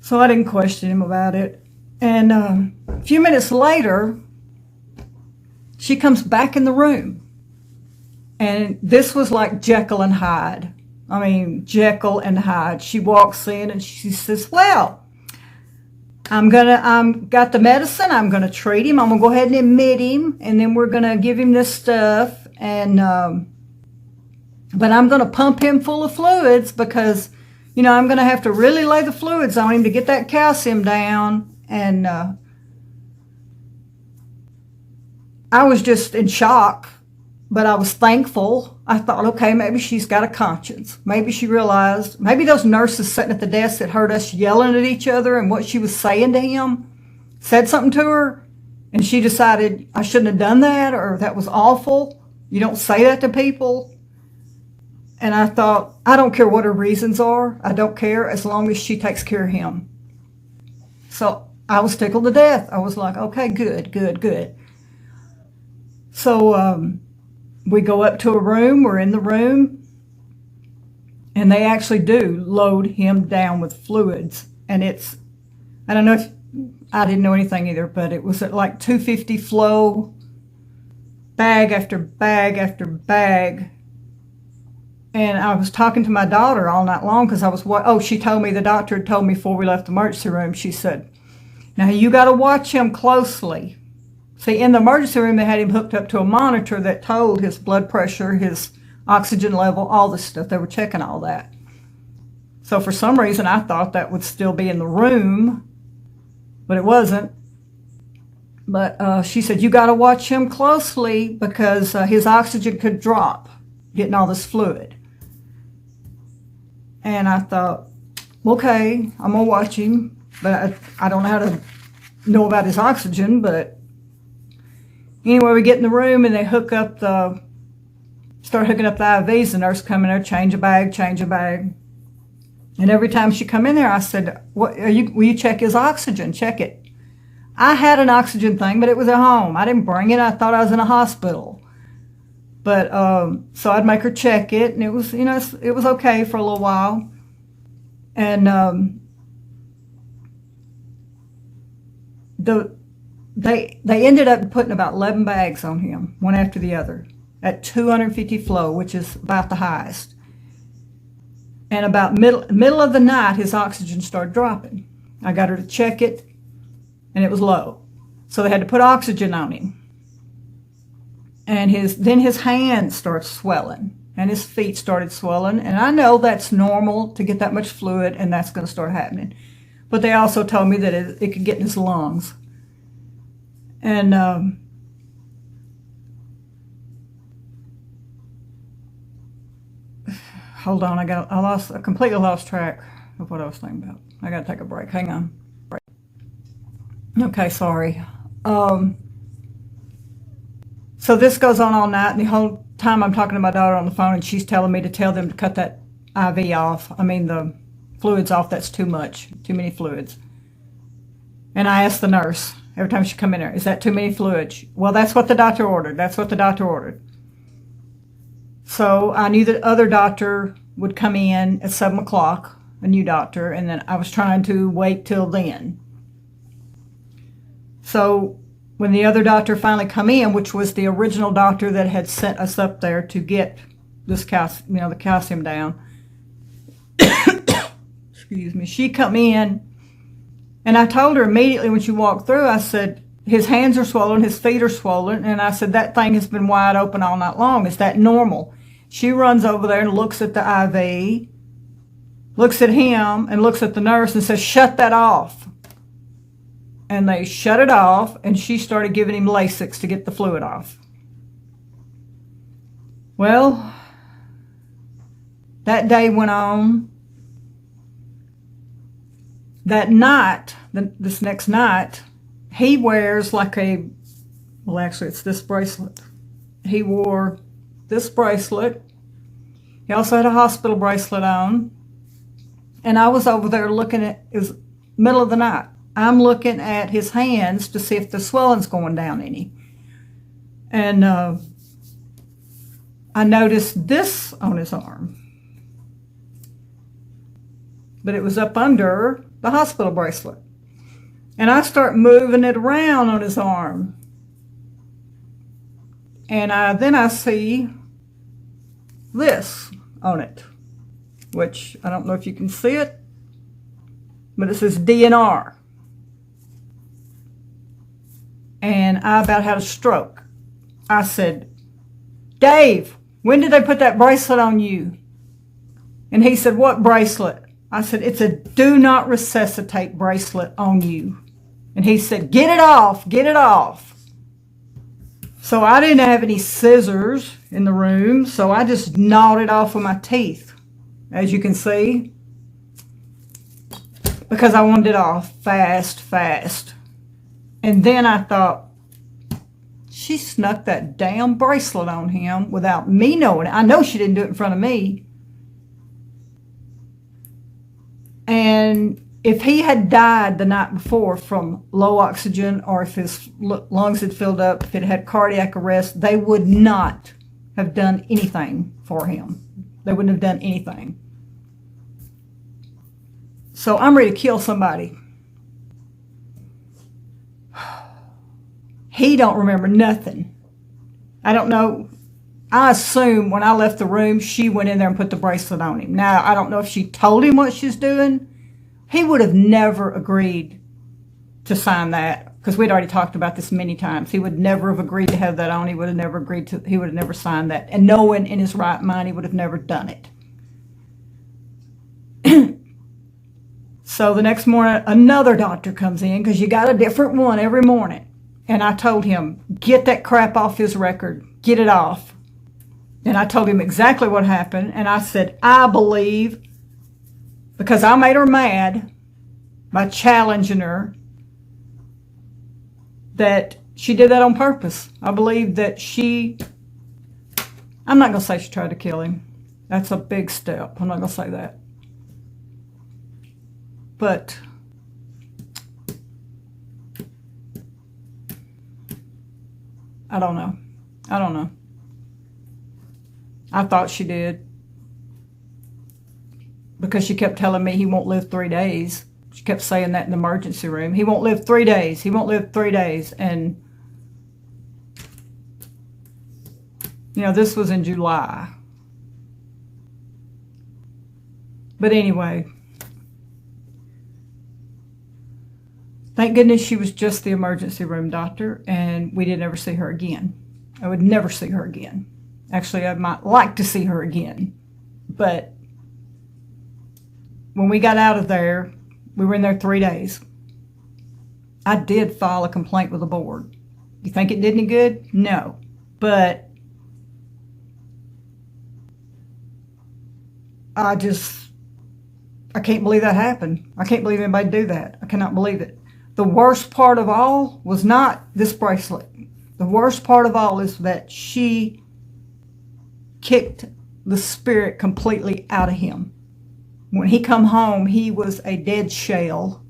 So I didn't question him about it. And a few minutes later, she comes back in the room. And this was like Jekyll and Hyde. I mean, Jekyll and Hyde. She walks in and she says, well, got the medicine. I'm going to treat him. I'm going to go ahead and admit him. And then we're going to give him this stuff. And, but I'm going to pump him full of fluids, because, you know, I'm going to have to really lay the fluids on him to get that calcium down. And I was just in shock, but I was thankful. I thought, okay, maybe she's got a conscience. Maybe she realized, maybe those nurses sitting at the desk that heard us yelling at each other and what she was saying to him said something to her, and she decided I shouldn't have done that, or that was awful. You don't say that to people. And I thought, I don't care what her reasons are. I don't care, as long as she takes care of him. So I was tickled to death. I was like, okay, good, good, good. So we go up to a room. We're in the room. And they actually do load him down with fluids. And it's, I don't know if, I didn't know anything either, but it was at like 250 flow, bag after bag after bag. And I was talking to my daughter all night long because she told me, the doctor had told me before we left the emergency room, she said, now you got to watch him closely. See, in the emergency room, they had him hooked up to a monitor that told his blood pressure, his oxygen level, all this stuff. They were checking all that. So for some reason, I thought that would still be in the room, but it wasn't. But she said, you got to watch him closely because his oxygen could drop, getting all this fluid. And I thought, okay, I'm going to watch him. But I don't know how to know about his oxygen. But anyway, we get in the room and they start hooking up the IVs. The nurse come in there, change a bag. And every time she come in there, I said, will you check his oxygen? Check it. I had an oxygen thing, but it was at home. I didn't bring it. I thought I was in a hospital. But so I'd make her check it, and it was, it was okay for a little while. And they ended up putting about 11 bags on him, one after the other, at 250 flow, which is about the highest. And about middle of the night, his oxygen started dropping. I got her to check it, and it was low. So they had to put oxygen on him. And then his hands started swelling, and his feet started swelling. And I know that's normal to get that much fluid, and that's going to start happening. But they also told me that it could get in his lungs. And hold on, I completely lost track of what I was thinking about. I got to take a break. Hang on. Okay, sorry. So this goes on all night, and the whole time I'm talking to my daughter on the phone, and she's telling me to tell them to cut that IV off. I mean, the fluids off. That's too much, too many fluids. And I asked the nurse every time she come in there, is that too many fluids? Well, that's what the doctor ordered. So I knew the other doctor would come in at 7 o'clock, a new doctor, and then I was trying to wait till then. So when the other doctor finally come in, which was the original doctor that had sent us up there to get this the calcium down, excuse me, she come in, and I told her immediately when she walked through, I said, his hands are swollen, his feet are swollen, and I said, that thing has been wide open all night long. Is that normal? She runs over there and looks at the IV, looks at him, and looks at the nurse and says, shut that off. And they shut it off, and she started giving him Lasix to get the fluid off. Well, that day went on. That night, this next night, he wears actually it's this bracelet. He wore this bracelet. He also had a hospital bracelet on. And I was over there looking it was middle of the night. I'm looking at his hands to see if the swelling's going down any. And I noticed this on his arm. But it was up under the hospital bracelet. And I start moving it around on his arm. And then I see this on it, which I don't know if you can see it, but it says DNR. And I about had a stroke. I said, Dave, when did they put that bracelet on you? And he said, what bracelet? I said, it's a do not resuscitate bracelet on you. And he said, get it off, get it off. So I didn't have any scissors in the room, so I just gnawed it off with my teeth, as you can see, because I wanted it off fast. And then I thought, she snuck that damn bracelet on him without me knowing it. I know she didn't do it in front of me. And if he had died the night before from low oxygen, or if his lungs had filled up, if it had cardiac arrest, they would not have done anything for him. They wouldn't have done anything. So I'm ready to kill somebody. He don't remember nothing. I don't know I assume when I left the room, she went in there and put the bracelet on him. Now, I don't know if she told him what she's doing. He would have never agreed to sign that, because we'd already talked about this many times. He would never have agreed to have that on. He would have never signed that. And no one in his right mind, he would have never done it. So the next morning, another doctor comes in, because you got a different one every morning. And I told him, get that crap off his record. Get it off. And I told him exactly what happened. And I said, I believe, because I made her mad by challenging her, that she did that on purpose. I believe that I'm not going to say she tried to kill him. That's a big step. I'm not going to say that. But I don't know. I thought she did, because she kept telling me he won't live 3 days. She kept saying that in the emergency room. He won't live 3 days. He won't live 3 days. And, this was in July. But anyway, thank goodness she was just the emergency room doctor, and we didn't ever see her again. I would never see her again. Actually, I might like to see her again. But when we got out of there, we were in there 3 days. I did file a complaint with the board. You think it did any good? No. But I can't believe that happened. I can't believe anybody do that. I cannot believe it. The worst part of all was not this bracelet. The worst part of all is that she kicked the spirit completely out of him. When he come home, he was a dead shell.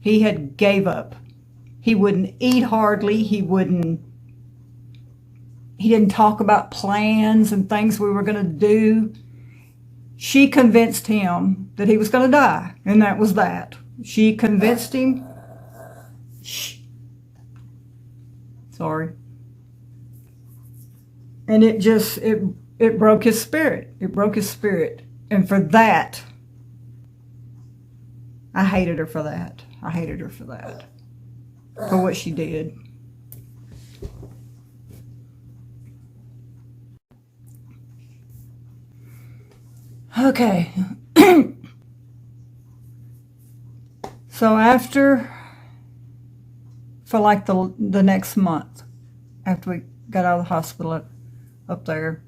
He had gave up. He wouldn't eat hardly. He didn't talk about plans and things we were going to do. She convinced him that he was going to die, and that was that. She convinced him. Sorry. And it broke his spirit. It broke his spirit. And for that, I hated her for that. I hated her for that. For what she did. Okay. So for like the next month, after we got out of the hospital up there,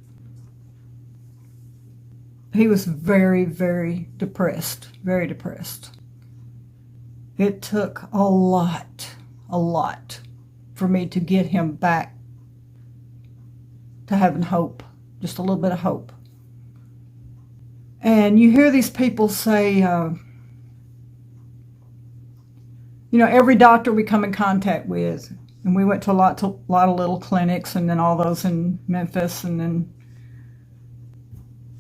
he was very, very depressed. Very depressed. It took a lot for me to get him back to having hope. Just a little bit of hope. And you hear these people say, every doctor we come in contact with, and we went to a lot of little clinics, and then all those in Memphis, and then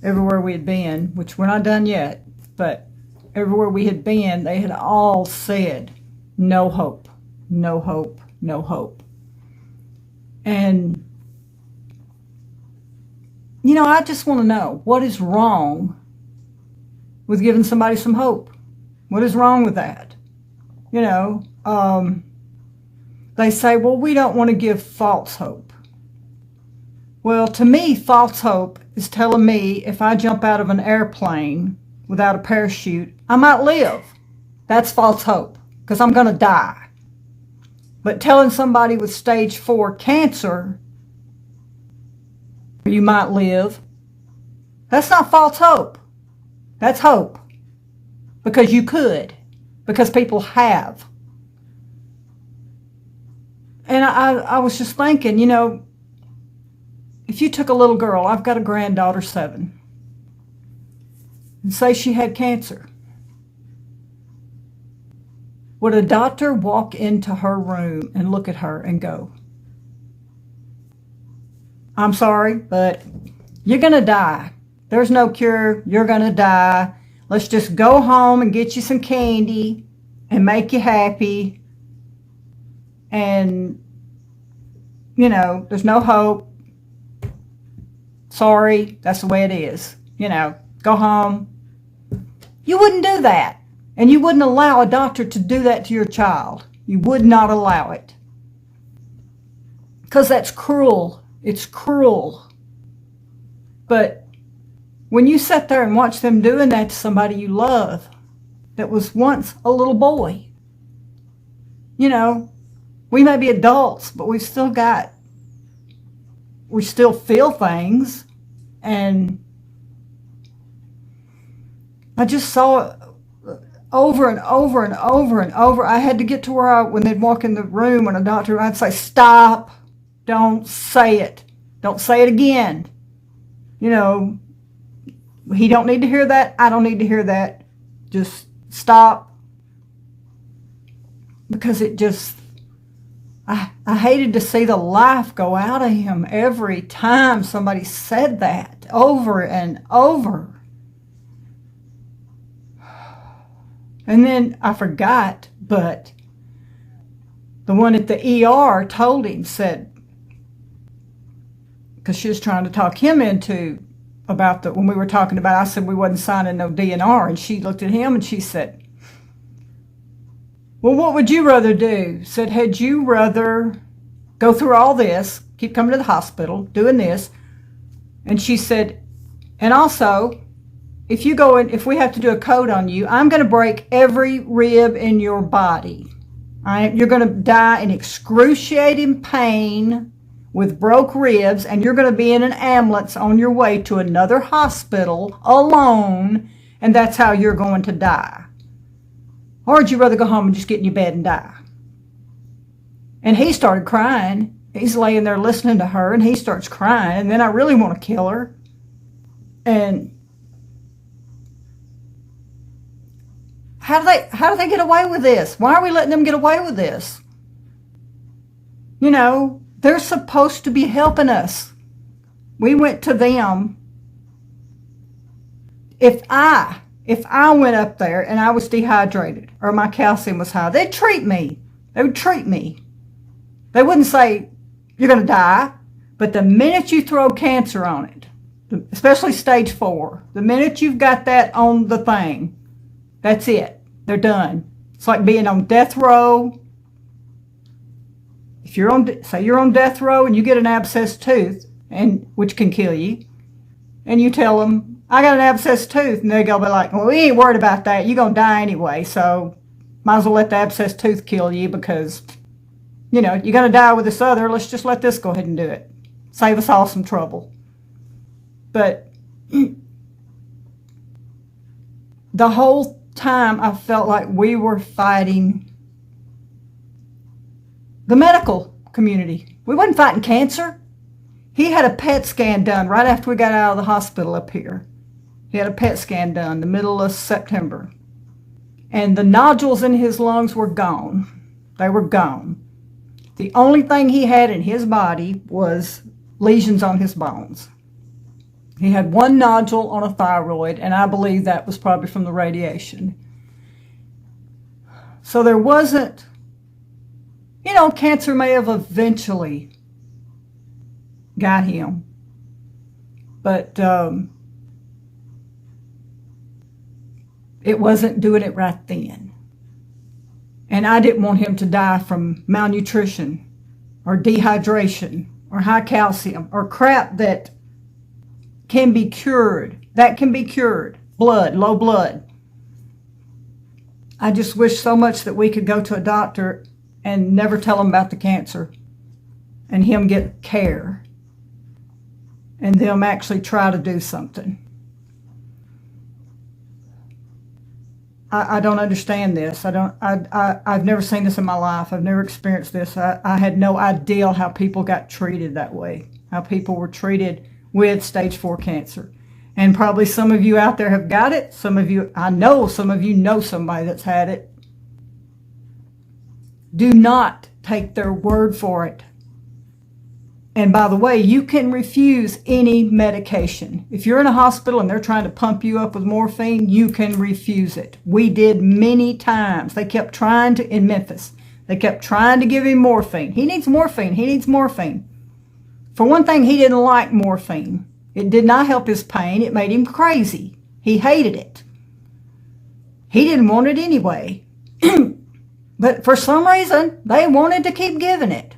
everywhere we had been, which we're not done yet, but everywhere we had been, they had all said, no hope, no hope, no hope. And, I just want to know, what is wrong with giving somebody some hope? What is wrong with that? They say, well, we don't want to give false hope. Well, to me, false hope is telling me if I jump out of an airplane without a parachute, I might live. That's false hope, because I'm going to die. But telling somebody with stage 4 cancer you might live, that's not false hope. That's hope. Because you could. Because people have. And I was just thinking, if you took a little girl, I've got a granddaughter, 7, and say she had cancer, would a doctor walk into her room and look at her and go, I'm sorry, but you're going to die. There's no cure. You're going to die. Let's just go home and get you some candy and make you happy. And, there's no hope. Sorry, that's the way it is. Go home. You wouldn't do that. And you wouldn't allow a doctor to do that to your child. You would not allow it. Because that's cruel. It's cruel. But when you sit there and watch them doing that to somebody you love that was once a little boy, we may be adults, but we still feel things. And I just saw it over and over and over and over. I had to get to where when they'd walk in the room and a doctor, I'd say, stop, don't say it. Don't say it again. He don't need to hear that. I don't need to hear that. Just stop. Because it just, I hated to see the life go out of him every time somebody said that, over and over. And then I forgot, but the one at the ER told him, said, because she was trying to talk him into about when we were talking about, I said we wasn't signing no DNR, and she looked at him and she said, well, what would you rather do? Said, had you rather go through all this, keep coming to the hospital, doing this? And she said, and also, if we have to do a code on you, I'm going to break every rib in your body. You're going to die in excruciating pain with broke ribs, and you're going to be in an ambulance on your way to another hospital alone, and that's how you're going to die. Or would you rather go home and just get in your bed and die? And he started crying. He's laying there listening to her, and he starts crying, and then I really want to kill her. And how do they get away with this? Why are we letting them get away with this? They're supposed to be helping us. We went to them. If I went up there and I was dehydrated or my calcium was high, they'd treat me. They would treat me. They wouldn't say, you're going to die. But the minute you throw cancer on it, especially stage 4, the minute you've got that on the thing, that's it. They're done. It's like being on death row. If you're on death row and you get an abscessed tooth, which can kill you, and you tell them, I got an abscessed tooth, and they go be like, well, we ain't worried about that. You're going to die anyway, so might as well let the abscessed tooth kill you because, you're going to die with this other. Let's just let this go ahead and do it. Save us all some trouble. But the whole time I felt like we were fighting the medical community. We wasn't fighting cancer. He had a PET scan done right after we got out of the hospital up here. He had a PET scan done the middle of September. And the nodules in his lungs were gone. They were gone. The only thing he had in his body was lesions on his bones. He had one nodule on a thyroid, and I believe that was probably from the radiation. So there wasn't, cancer may have eventually got him. But it wasn't doing it right then. And I didn't want him to die from malnutrition or dehydration or high calcium or crap that can be cured. That can be cured. Blood, low blood. I just wish so much that we could go to a doctor and never tell him about the cancer and him get care and them actually try to do something. I don't understand this. I've never seen this in my life. I've never experienced this. I had no idea how people got treated that way, how people were treated with stage 4 cancer. And probably some of you out there have got it. I know some of you know somebody that's had it. Do not take their word for it. And by the way, you can refuse any medication. If you're in a hospital and they're trying to pump you up with morphine, you can refuse it. We did many times. They kept trying to, in Memphis, they kept trying to give him morphine. He needs morphine. He needs morphine. For one thing, he didn't like morphine. It did not help his pain. It made him crazy. He hated it. He didn't want it anyway. But for some reason, they wanted to keep giving it.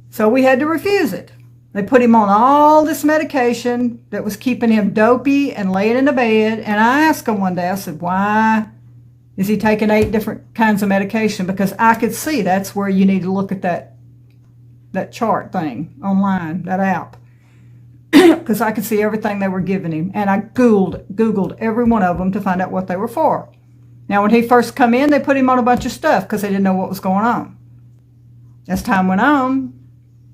So we had to refuse it. They put him on all this medication that was keeping him dopey and laying in the bed. And I asked him one day, I said, why is he taking 8 different kinds of medication? Because I could see that's where you need to look at that chart thing online, that app. Because I could see everything they were giving him. And I Googled every one of them to find out what they were for. Now, when he first come in, they put him on a bunch of stuff because they didn't know what was going on. As time went on,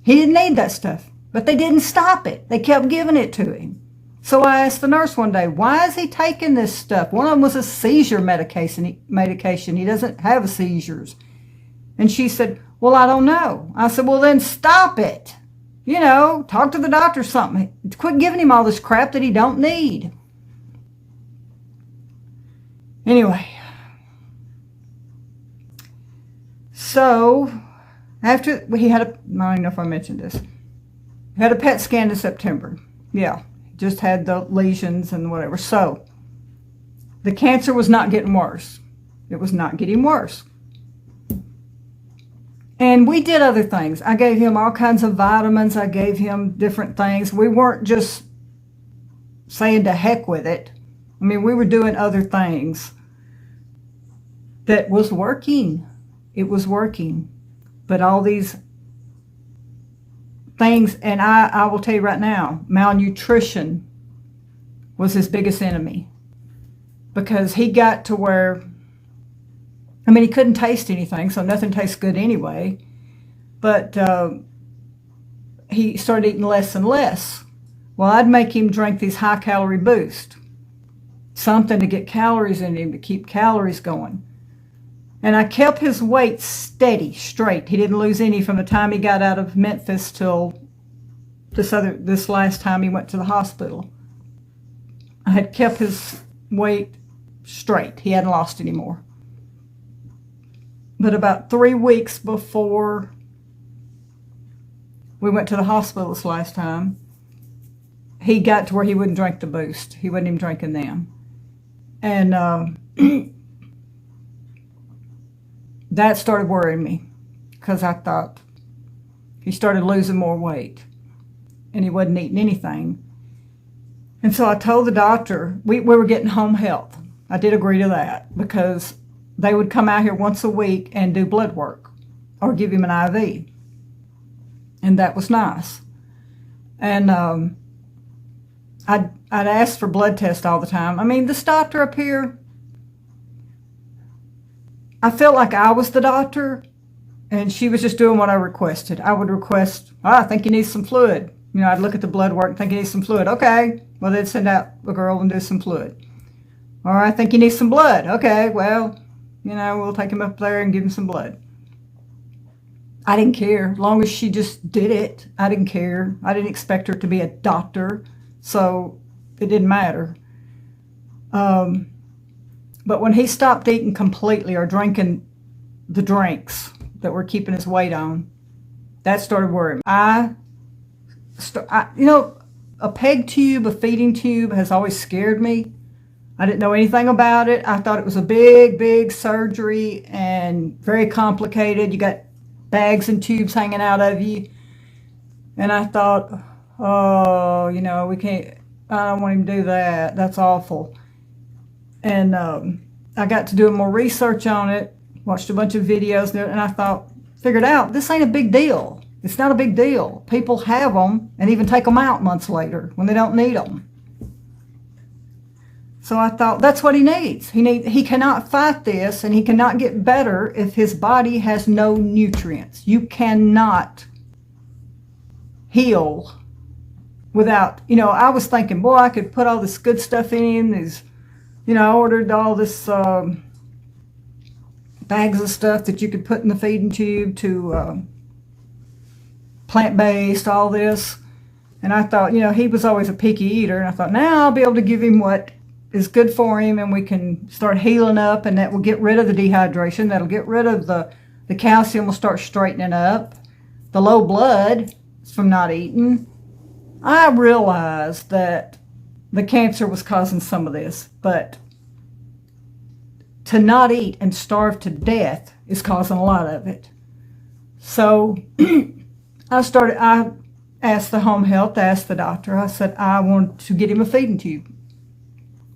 he didn't need that stuff. But they didn't stop it. They kept giving it to him. So I asked the nurse one day, why is he taking this stuff? One of them was a seizure medication. He doesn't have seizures. And she said, well, I don't know. I said, well, then stop it. You know, talk to the doctor or something. Quit giving him all this crap that he don't need. Anyway. So, after he had I don't even know if I mentioned this. He had a PET scan in September. Yeah, just had the lesions and whatever. So, the cancer was not getting worse. It was not getting worse. And we did other things. I gave him all kinds of vitamins. I gave him different things. We weren't just saying to heck with it. I mean, we were doing other things that was working. It was working. But all these things, and I will tell you right now, malnutrition was his biggest enemy. Because he got to where, I mean, he couldn't taste anything, so nothing tastes good anyway. But he started eating less and less. Well, I'd make him drink these high-calorie boosts. Something to get calories in him, to keep calories going. And I kept his weight steady, straight. He didn't lose any from the time he got out of Memphis till this last time he went to the hospital. I had kept his weight straight. He hadn't lost any more. But about 3 weeks before we went to the hospital this last time, he got to where he wouldn't drink the boost. He wasn't even drinking them. And that started worrying me because I thought he started losing more weight and he wasn't eating anything. And so I told the doctor, we were getting home health. I did agree to that because they would come out here once a week and do blood work or give him an IV. And that was nice. And I'd ask for blood tests all the time. I mean, this doctor up here, I felt like I was the doctor, and she was just doing what I requested. I would request, I think you need some fluid. You know, I'd look at the blood work and think you need some fluid. Okay, well, they'd send out a girl and do some fluid. Or I think you need some blood. Okay, well, you know, we'll take him up there and give him some blood. I didn't care. As long as she just did it, I didn't care. I didn't expect her to be a doctor, so it didn't matter. But when he stopped eating completely or drinking the drinks that were keeping his weight on, that started worrying me. You know, a peg tube, a feeding tube has always scared me. I didn't know anything about it. I thought it was a big, big surgery and very complicated. You got bags and tubes hanging out of you. And I thought, oh, you know, I don't want him to do that. That's awful. And I got to doing more research on it, watched a bunch of videos, and I figured out, this ain't a big deal. It's not a big deal. People have them and even take them out months later when they don't need them. So I thought, that's what he needs. He cannot fight this, and he cannot get better if his body has no nutrients. You cannot heal without, you know, I was thinking, boy, I could put all this good stuff in him, these, you know, I ordered all this bags of stuff that you could put in the feeding tube to plant-based, all this. And I thought, you know, he was always a picky eater. And I thought, now I'll be able to give him what is good for him, and we can start healing up, and that will get rid of the dehydration. That'll get rid of the calcium will start straightening up. The low blood is from not eating. I realized that the cancer was causing some of this, but to not eat and starve to death is causing a lot of it. So I asked the home health, asked the doctor, I said, I want to get him a feeding tube.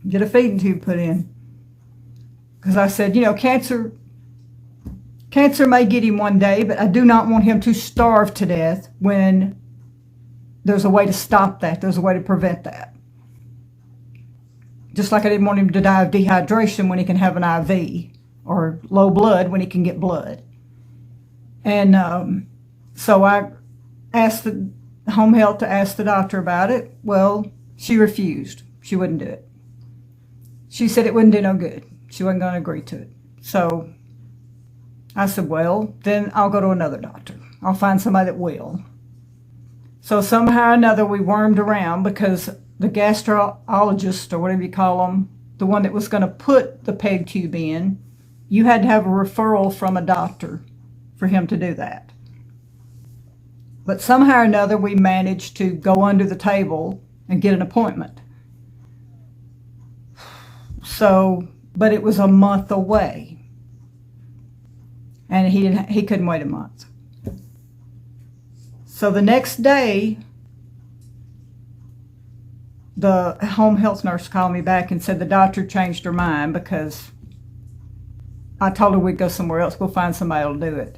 Get a feeding tube put in. Because I said, cancer may get him one day, but I do not want him to starve to death when there's a way to stop that. There's a way to prevent that. Just like I didn't want him to die of dehydration when he can have an IV, or low blood when he can get blood. And so I asked the home health to ask the doctor about it. Well, she refused. She wouldn't do it. She said it wouldn't do no good. She wasn't going to agree to it. So I said, well, then I'll go to another doctor. I'll find somebody that will. So somehow or another we wormed around, because the gastrologist, or whatever you call them, the one that was going to put the peg tube in, you had to have a referral from a doctor for him to do that. But somehow or another we managed to go under the table and get an appointment. So, but it was a month away, and he couldn't wait a month. So the next day, the home health nurse called me back and said the doctor changed her mind, because I told her we'd go somewhere else. We'll find somebody that'll do it.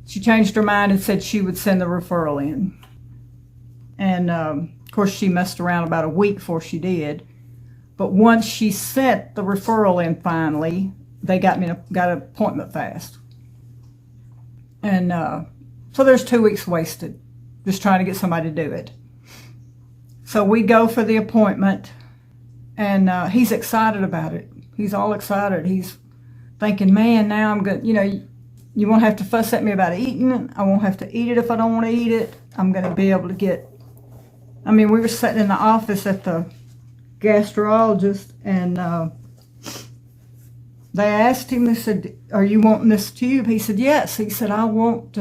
She changed her mind and said she would send the referral in. And of course she messed around about a week before she did. But once she sent the referral in finally, they got an appointment fast. And so there's 2 weeks wasted just trying to get somebody to do it. So we go for the appointment, and he's excited about it. He's all excited. He's thinking, man, now I'm good. You won't have to fuss at me about eating it. I won't have to eat it if I don't want to eat it. I'm going to be able to get... we were sitting in the office at the gastrologist, and they asked him, they said, are you wanting this tube? He said, yes. He said, I want...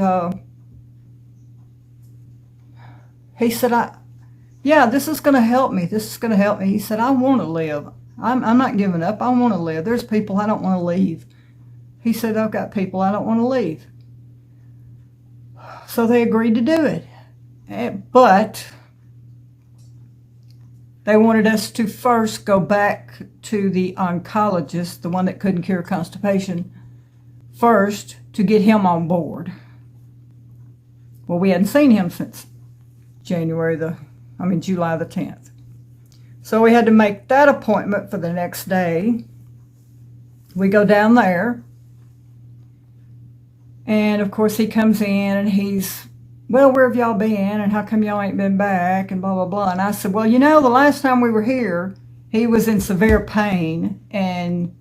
he said, yeah, this is going to help me. This is going to help me. He said, I want to live. I'm not giving up. I want to live. There's people I don't want to leave. He said, I've got people I don't want to leave. So they agreed to do it. But they wanted us to first go back to the oncologist, the one that couldn't cure constipation, first, to get him on board. Well, we hadn't seen him since July the 10th. So we had to make that appointment for the next day. We go down there, and of course he comes in and he's, well, where have y'all been, and how come y'all ain't been back, and blah, blah, blah. And I said, well, the last time we were here, he was in severe pain, and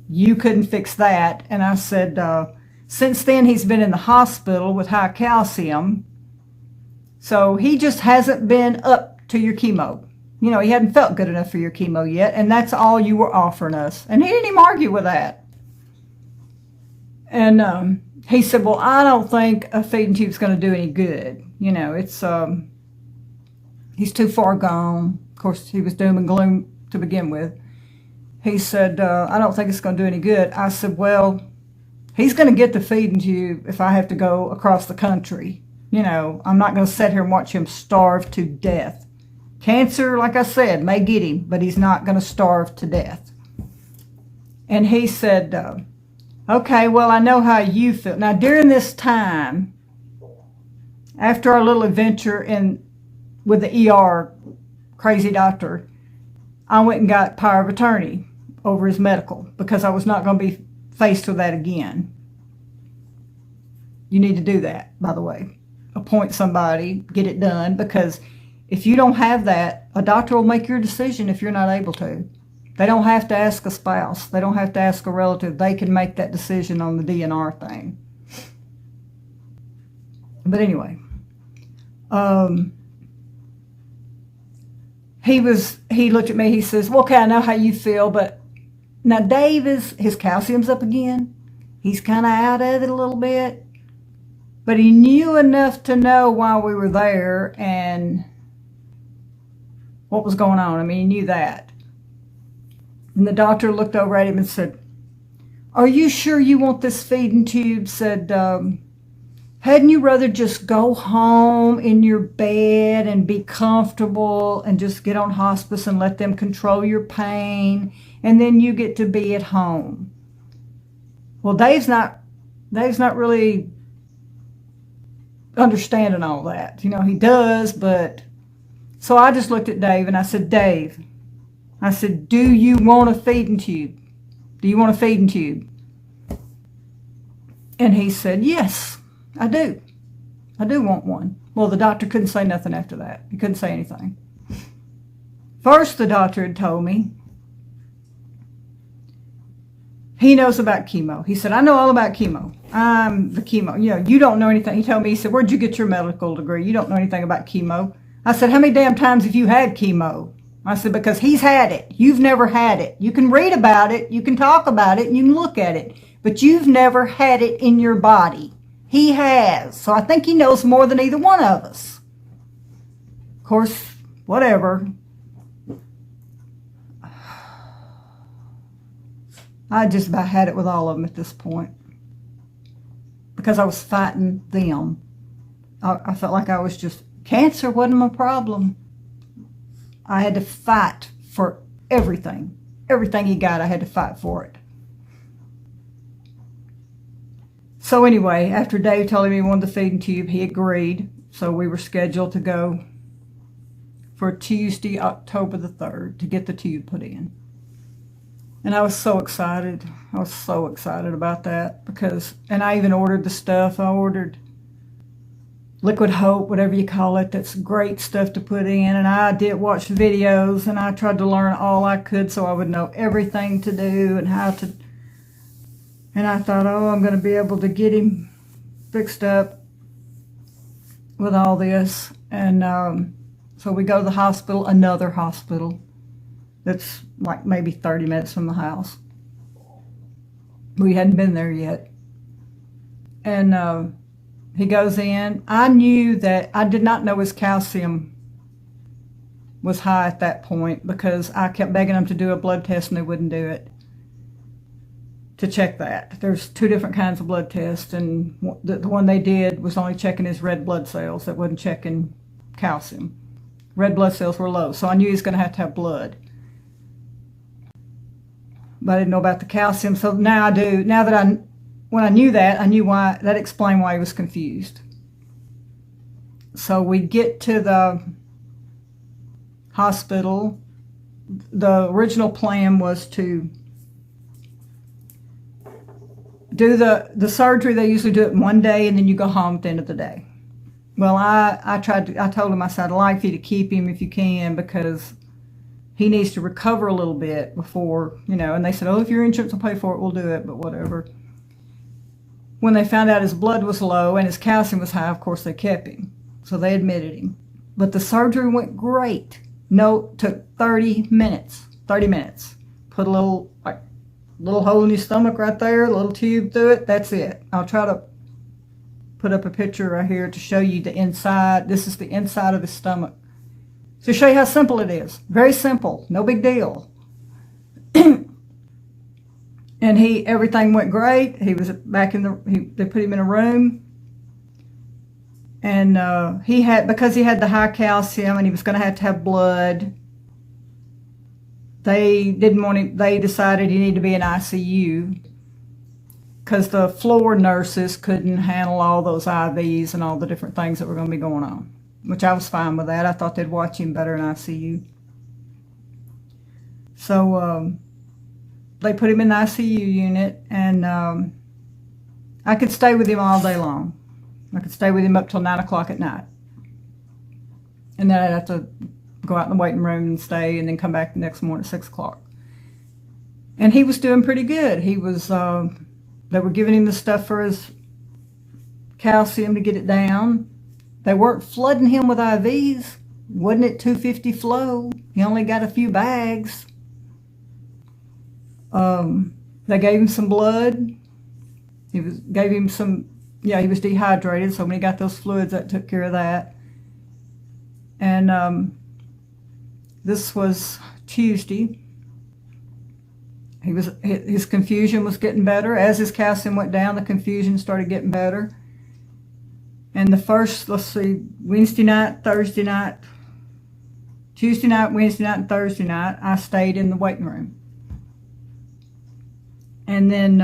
you couldn't fix that. And I said, since then he's been in the hospital with high calcium, so he just hasn't been up to your chemo. He hadn't felt good enough for your chemo yet, and that's all you were offering us. And he didn't even argue with that. And he said, well, I don't think a feeding tube's going to do any good. It's he's too far gone. Of course, he was doom and gloom to begin with. He said, I don't think it's going to do any good. I said, well, he's going to get the feeding tube if I have to go across the country. I'm not going to sit here and watch him starve to death. Cancer, like I said, may get him, but he's not going to starve to death. And he said, okay, well, I know how you feel. Now, during this time, after our little adventure with the ER crazy doctor, I went and got power of attorney over his medical, because I was not going to be faced with that again. You need to do that, by the way. Appoint somebody, get it done, because if you don't have that, a doctor will make your decision if you're not able to. They don't have to ask a spouse. They don't have to ask a relative. They can make that decision on the DNR thing. But anyway, he looked at me, he says, well, okay, I know how you feel, but now Dave his calcium's up again. He's kind of out of it a little bit, but he knew enough to know while we were there, and what was going on. I mean, he knew that. And the doctor looked over at him and said, "Are you sure you want this feeding tube?" Said, "Hadn't you rather just go home in your bed and be comfortable and just get on hospice and let them control your pain, and then you get to be at home?" Well, Dave's not really understanding all that. He does, but... So I just looked at Dave and I said, "Dave," I said, "do you want a feeding tube? Do you want a feeding tube?" And he said, "Yes, I do. I do want one." Well, the doctor couldn't say nothing after that. He couldn't say anything. First, the doctor had told me he knows about chemo. He said, "I know all about chemo. I'm the chemo. You don't know anything." He told me, he said, "Where'd you get your medical degree? You don't know anything about chemo." I said, "How many damn times have you had chemo?" I said, "Because he's had it. You've never had it. You can read about it, you can talk about it, and you can look at it, but you've never had it in your body. He has. So I think he knows more than either one of us." Of course, whatever. I just about had it with all of them at this point, because I was fighting them. I felt like I was just... Cancer wasn't my problem. I had to fight for everything. Everything he got, I had to fight for it. So anyway, after Dave told him he wanted the feeding tube, he agreed. So we were scheduled to go for Tuesday, October the 3rd, to get the tube put in. And I was so excited. I was so excited about that, and I even ordered the stuff. I ordered Liquid Hope, whatever you call it. That's great stuff to put in. And I did watch videos, and I tried to learn all I could so I would know everything to do and how to. And I thought, oh, I'm going to be able to get him fixed up with all this. And so we go to the hospital, another hospital that's like maybe 30 minutes from the house. We hadn't been there yet. And he goes in. I knew that... I did not know his calcium was high at that point, because I kept begging him to do a blood test and they wouldn't do it to check that. There's 2 different kinds of blood tests, and the one they did was only checking his red blood cells. That wasn't checking calcium. Red blood cells were low, so I knew he was going to have blood. But I didn't know about the calcium, so now I do. When I knew that, I knew why. That explained why he was confused. So we get to the hospital. The original plan was to do the surgery. They usually do it in one day, and then you go home at the end of the day. Well, I told him, I said, "I'd like for you to keep him if you can, because he needs to recover a little bit before, and they said, "Oh, if your insurance will pay for it, we'll do it," but whatever. When they found out his blood was low and his calcium was high, of course they kept him. So they admitted him. But the surgery went great. No, took 30 minutes. 30 minutes. Put a little hole in your stomach right there, a little tube through it. That's it. I'll try to put up a picture right here to show you the inside. This is the inside of his stomach. To show you how simple it is. Very simple. No big deal. And everything went great. He was back they put him in a room. And because he had the high calcium and he was going to have blood, they decided he needed to be in ICU, because the floor nurses couldn't handle all those IVs and all the different things that were going to be going on, which I was fine with that. I thought they'd watch him better in ICU. So they put him in the ICU unit, and I could stay with him all day long. I could stay with him up till 9 o'clock at night. And then I'd have to go out in the waiting room and stay, and then come back the next morning at 6 o'clock. And he was doing pretty good. He was, they were giving him the stuff for his calcium to get it down. They weren't flooding him with IVs. Wasn't at 250 flow. He only got a few bags. They gave him some blood. He was dehydrated, so when he got those fluids, that took care of that. And This was Tuesday. His confusion was getting better. As his calcium went down, the confusion started getting better. And the first, Wednesday night, Thursday night, Tuesday night, Wednesday night, and Thursday night, I stayed in the waiting room. And then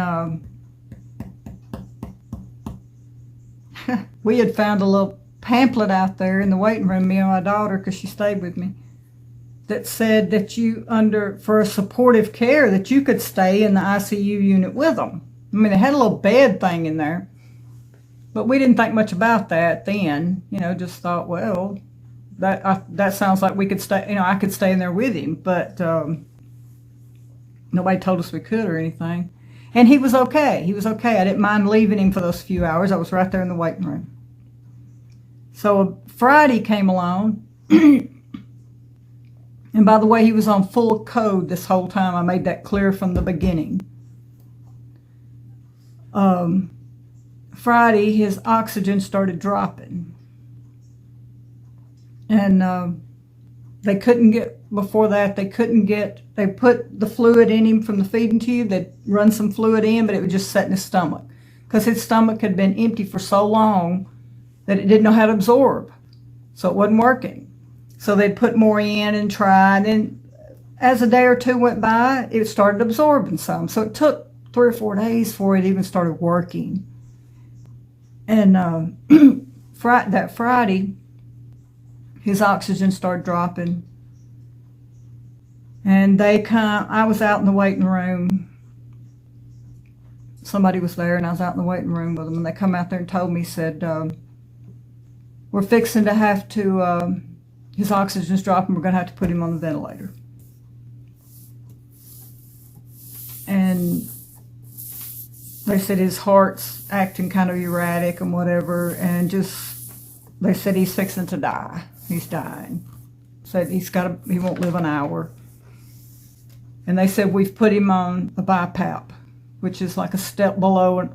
we had found a little pamphlet out there in the waiting room, me and my daughter, because she stayed with me, that said that for a supportive care, that you could stay in the ICU unit with them. I mean, they had a little bed thing in there, but we didn't think much about that then. Just thought, well, that sounds like we could stay. I could stay in there with him, but nobody told us we could or anything. And he was okay. He was okay. I didn't mind leaving him for those few hours. I was right there in the waiting room. So Friday came along. And by the way, he was on full code this whole time. I made that clear from the beginning. Friday, his oxygen started dropping. And they put the fluid in him from the feeding tube. They'd run some fluid in, but it would just set in his stomach. Because his stomach had been empty for so long that it didn't know how to absorb. So it wasn't working. So they'd put more in and try. And then as a day or two went by, it started absorbing some. So it took 3 or 4 days before it even started working. And that Friday, his oxygen started dropping. And I was out in the waiting room. Somebody was there, and I was out in the waiting room with them. And they come out there and told me, said, we're fixing to have to, his oxygen's dropping, we're going to have to put him on the ventilator. And they said his heart's acting kind of erratic and whatever, and they said he's fixing to die. He's dying. Said he won't live an hour. And they said we've put him on a BiPAP, which is like a step below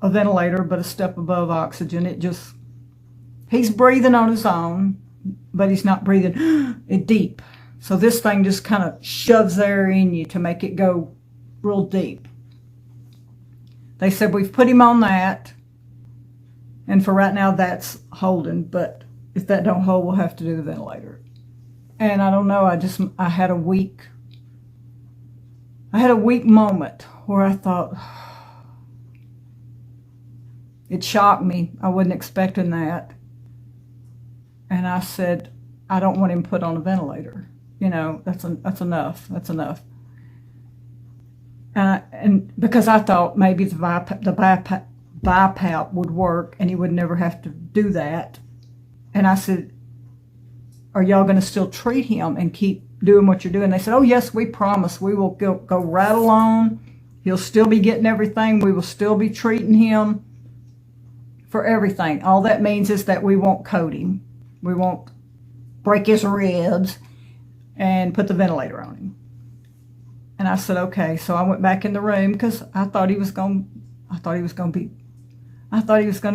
a ventilator, but a step above oxygen. He's breathing on his own, but he's not breathing it deep. So this thing just kind of shoves air in you to make it go real deep. They said we've put him on that, and for right now that's holding, but if that don't hold, we'll have to do the ventilator. And I don't know, I had a weak moment where I thought, it shocked me. I wasn't expecting that. And I said, I don't want him put on a ventilator. That's enough. That's enough. And because I thought maybe the BiPAP would work and he would never have to do that. And I said, are y'all going to still treat him and keep doing what you're doing? They said, oh, yes, we promise. We will go right along. He'll still be getting everything. We will still be treating him for everything. All that means is that we won't code him. We won't break his ribs and put the ventilator on him. And I said, okay. So I went back in the room because I thought he was going to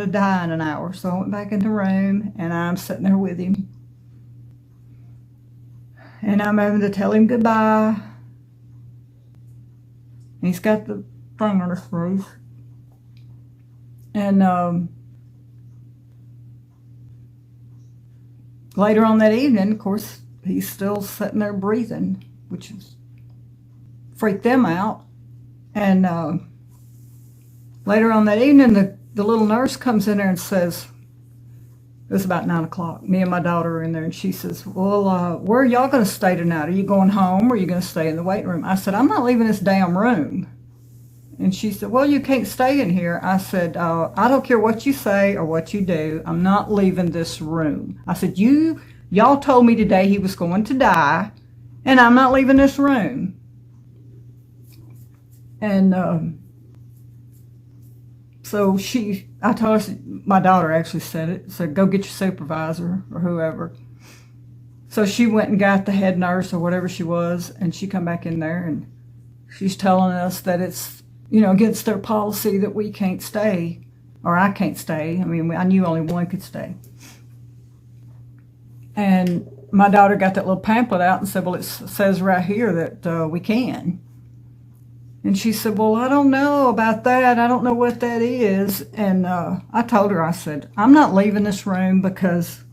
die in an hour. So I went back in the room and I'm sitting there with him. And I'm having to tell him goodbye. And he's got the thing on his face. And later on that evening, of course, he's still sitting there breathing, which is freaked them out. And later on that evening, the little nurse comes in there and says, it was about 9 o'clock. Me and my daughter are in there, and she says, well, where are y'all going to stay tonight? Are you going home, or are you going to stay in the waiting room? I said, I'm not leaving this damn room. And she said, well, you can't stay in here. I said, I don't care what you say or what you do. I'm not leaving this room. I said, y'all told me today he was going to die, and I'm not leaving this room. And so I told her, my daughter actually said it, said, go get your supervisor or whoever. So she went and got the head nurse or whatever she was, and she come back in there, and she's telling us that it's, against their policy that we can't stay, or I can't stay. I mean, I knew only one could stay. And my daughter got that little pamphlet out and said, well, it says right here that we can. And she said, well, I don't know about that. I don't know what that is. And I told her, I said, I'm not leaving this room, because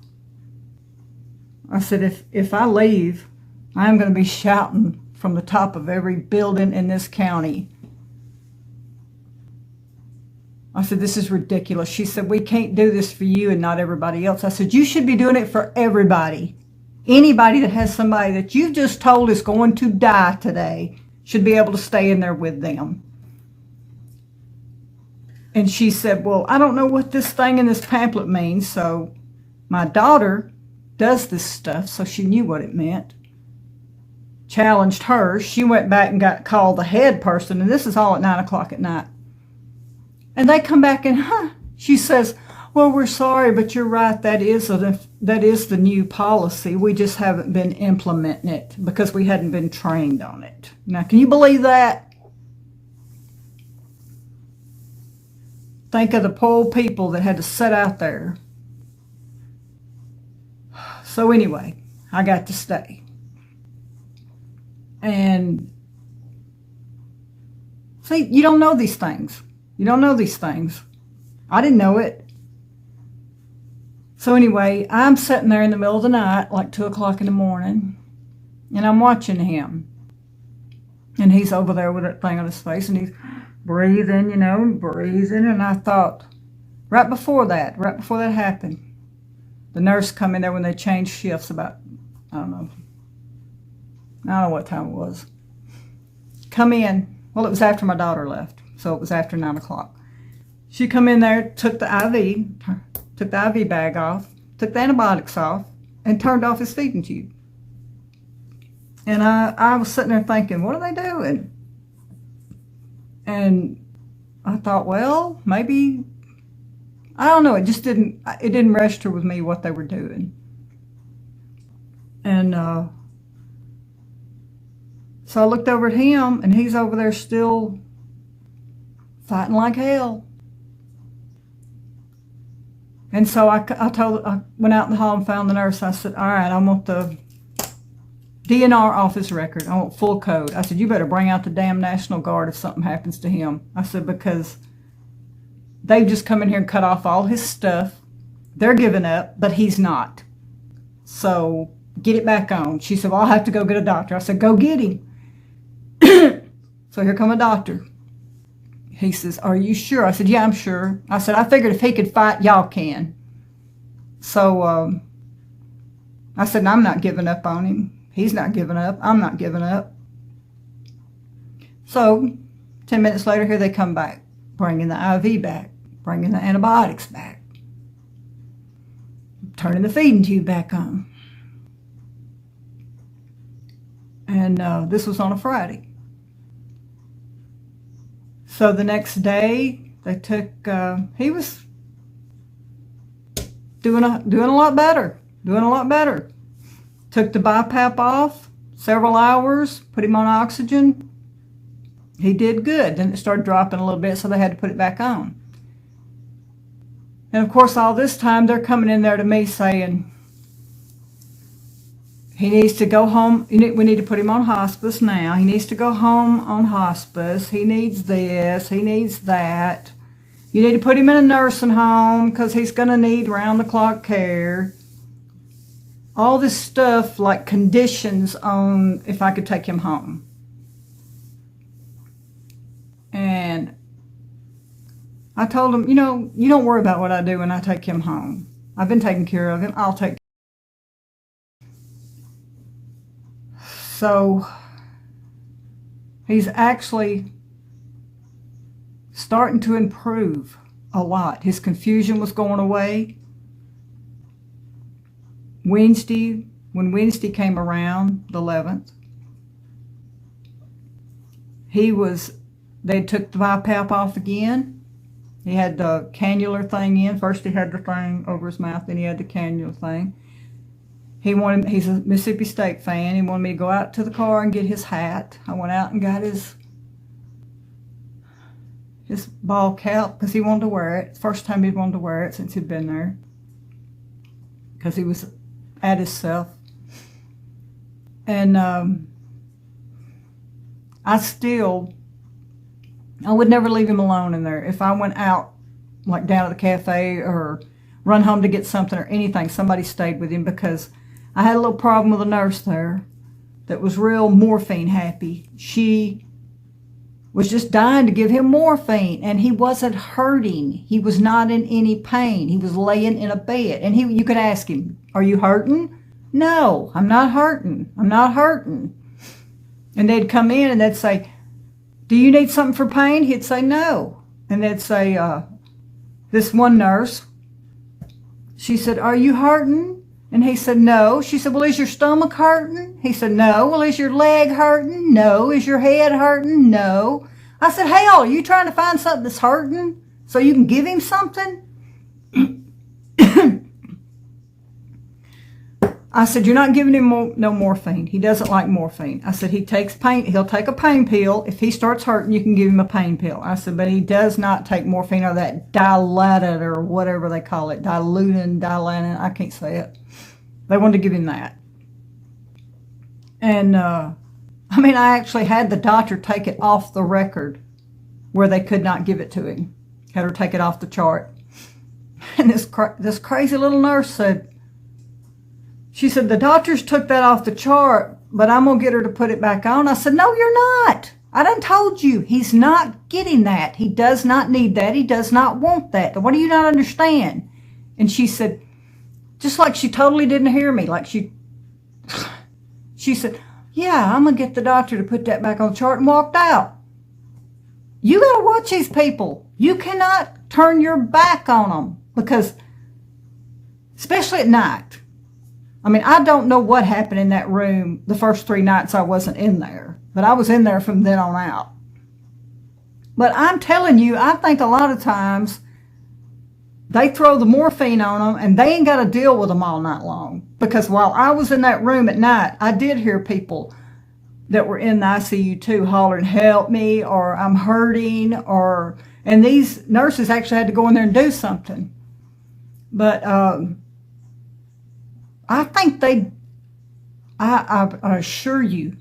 I said, if I leave, I'm going to be shouting from the top of every building in this county. I said, this is ridiculous. She said, we can't do this for you and not everybody else. I said, you should be doing it for everybody. Anybody that has somebody that you've just told is going to die today should be able to stay in there with them. And she said, well, I don't know what this thing in this pamphlet means. So my daughter does this stuff, so she knew what it meant. Challenged her. She went back and got called the head person, and this is all at 9 o'clock at night. And they come back and, she says, well, we're sorry, but you're right. That is the new policy. We just haven't been implementing it because we hadn't been trained on it. Now, can you believe that? Think of the poor people that had to sit out there. So anyway, I got to stay. And see, you don't know these things. You don't know these things. I didn't know it. So anyway, I'm sitting there in the middle of the night, like 2 o'clock in the morning, and I'm watching him. And he's over there with that thing on his face, and he's breathing, breathing. And I thought, right before that happened, the nurse come in there when they changed shifts about, I don't know what time it was. Come in. Well, it was after my daughter left, so it was after 9 o'clock. She come in there, took the IV bag off, took the antibiotics off, and turned off his feeding tube. And I was sitting there thinking, what are they doing? And I thought, well, maybe, I don't know, it didn't register with me what they were doing. And so I looked over at him, and he's over there still fighting like hell. And so I went out in the hall and found the nurse. I said, all right, I want the DNR office record. I want full code. I said, you better bring out the damn National Guard if something happens to him. I said, because they've just come in here and cut off all his stuff. They're giving up, but he's not. So get it back on. She said, well, I'll have to go get a doctor. I said, go get him. So here come a doctor. He says, are you sure? I said, yeah, I'm sure. I said, I figured if he could fight, y'all can. So I said, I'm not giving up on him. He's not giving up. I'm not giving up. So 10 minutes later, here they come back, bringing the IV back, bringing the antibiotics back, turning the feeding tube back on. And this was on a Friday. So the next day, they took, he was doing a lot better. Took the BiPAP off, several hours, put him on oxygen. He did good. Then it started dropping a little bit, so they had to put it back on. And of course, all this time, they're coming in there to me saying, he needs to go home. We need to put him on hospice now. He needs to go home on hospice. He needs this. He needs that. You need to put him in a nursing home because he's going to need round-the-clock care. All this stuff like conditions on if I could take him home. And I told him, you don't worry about what I do when I take him home. I've been taking care of him. I'll take. So he's actually starting to improve a lot. His confusion was going away. When Wednesday came around, the 11th, they took the BiPAP off again. He had the cannula thing in. First he had the thing over his mouth, then he had the cannula thing. He's a Mississippi State fan. He wanted me to go out to the car and get his hat. I went out and got his ball cap because he wanted to wear it. First time he'd wanted to wear it since he'd been there. Because he was at himself. And I would never leave him alone in there. If I went out, like down to the cafe or run home to get something or anything, somebody stayed with him, because I had a little problem with a nurse there that was real morphine happy. She was just dying to give him morphine, and he wasn't hurting. He was not in any pain. He was laying in a bed, and you could ask him, "Are you hurting?" "No, I'm not hurting. I'm not hurting." And they'd come in and they'd say, "Do you need something for pain?" He'd say, "No." And they'd say, this one nurse, she said, "Are you hurting?" And he said, "No." She said, "Well, is your stomach hurting?" He said, "No." "Well, is your leg hurting?" "No." "Is your head hurting?" "No." I said, "Hell, are you trying to find something that's hurting so you can give him something?" I said, "You're not giving him no morphine. He doesn't like morphine." I said, he'll take a pain pill. If he starts hurting, you can give him a pain pill. I said, but he does not take morphine or that dilated or whatever they call it. Dilatin. I can't say it. They wanted to give him that. And, I actually had the doctor take it off the record where they could not give it to him. Had her take it off the chart. And this crazy little nurse said, she said, "The doctors took that off the chart, but I'm going to get her to put it back on." I said, "No, you're not. I done told you. He's not getting that. He does not need that. He does not want that. What do you not understand?" And she said, just like she totally didn't hear me, like she said, "Yeah, I'm going to get the doctor to put that back on the chart," and walked out. You got to watch these people. You cannot turn your back on them, because, especially at night. I don't know what happened in that room the first 3 nights I wasn't in there, but I was in there from then on out. But I'm telling you, I think a lot of times they throw the morphine on them and they ain't got to deal with them all night long. Because while I was in that room at night, I did hear people that were in the ICU too hollering, "Help me," or "I'm hurting," and these nurses actually had to go in there and do something. But I think I assure you,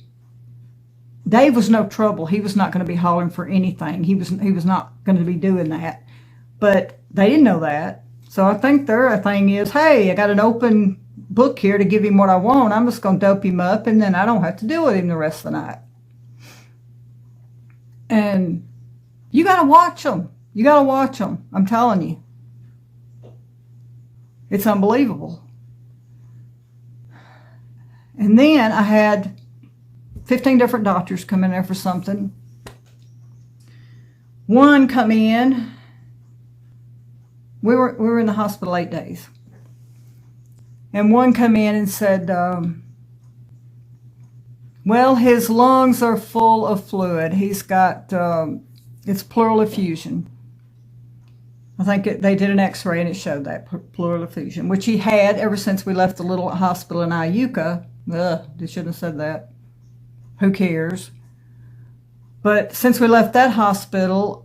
Dave was no trouble. He was not going to be hollering for anything. He was not going to be doing that. But they didn't know that. So I think their thing is, "Hey, I got an open book here to give him what I want. I'm just going to dope him up, and then I don't have to deal with him the rest of the night." And you got to watch them. You got to watch them. I'm telling you. It's unbelievable. And then I had 15 different doctors come in there for something. One come in. We were in the hospital 8 days. And one come in and said, well, his lungs are full of fluid. He's got, it's pleural effusion. I think they did an x-ray and it showed that pleural effusion, which he had ever since we left the little hospital in Iuka. They shouldn't have said that. Who cares? But since we left that hospital,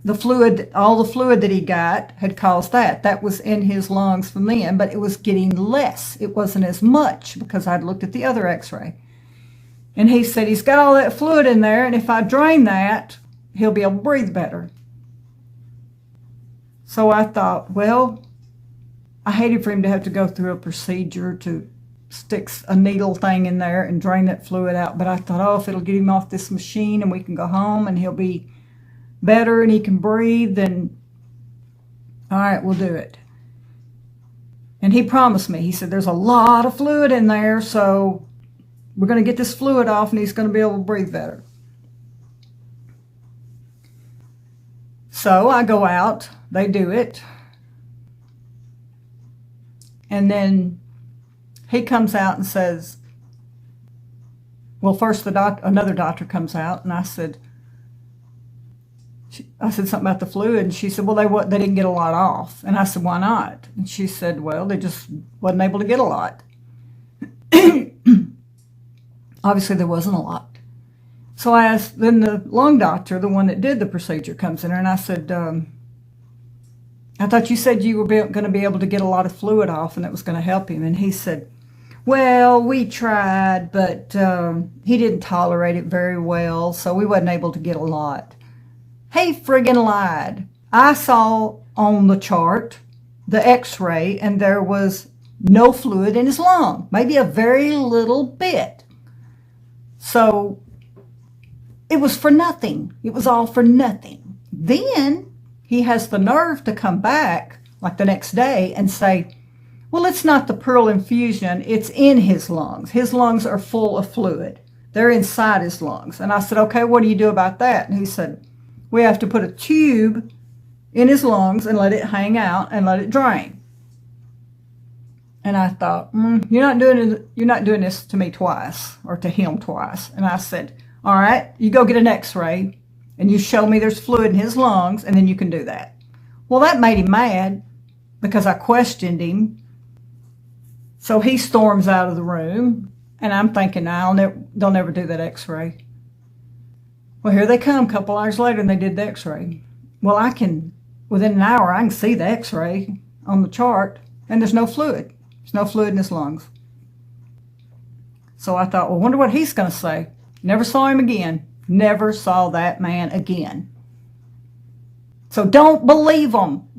the fluid, all the fluid that he got had caused that. That was in his lungs from then, but it was getting less. It wasn't as much because I'd looked at the other x-ray. And he said he's got all that fluid in there, and if I drain that, he'll be able to breathe better. So I thought, well, I hated for him to have to go through a procedure to stick a needle thing in there and drain that fluid out. But I thought, oh, if it'll get him off this machine and we can go home and he'll be better and he can breathe, then all right, we'll do it. And he promised me, he said, there's a lot of fluid in there, so we're going to get this fluid off and he's going to be able to breathe better. So I go out, they do it, and then he comes out and says, well, first another doctor comes out, and I said something about the fluid, and she said, well, they didn't get a lot off. And I said, why not? And she said, well, they just wasn't able to get a lot. Obviously, there wasn't a lot. So I asked, then the lung doctor, the one that did the procedure, comes in there, and I said, I thought you said you were going to be able to get a lot of fluid off and it was going to help him. And he said, Well, we tried, but he didn't tolerate it very well, so we wasn't able to get a lot. He friggin' lied. I saw on the chart the x-ray, and there was no fluid in his lung, maybe a very little bit. So it was for nothing. It was all for nothing. Then he has the nerve to come back like the next day and say, well, it's not the pearl infusion, it's in his lungs. His lungs are full of fluid. They're inside his lungs. And I said, okay, what do you do about that? And he said, we have to put a tube in his lungs and let it hang out and let it drain. And I thought, you're not doing this to me twice, or to him twice. And I said, all right, you go get an x-ray and you show me there's fluid in his lungs, and then you can do that. Well, that made him mad because I questioned him. So he storms out of the room, and I'm thinking, they'll never do that x-ray. Well, here they come a couple hours later, and they did the x-ray. Well, within an hour, I can see the x-ray on the chart, and there's no fluid. There's no fluid in his lungs. So I thought, well, wonder what he's going to say. Never saw him again. Never saw that man again. So don't believe them.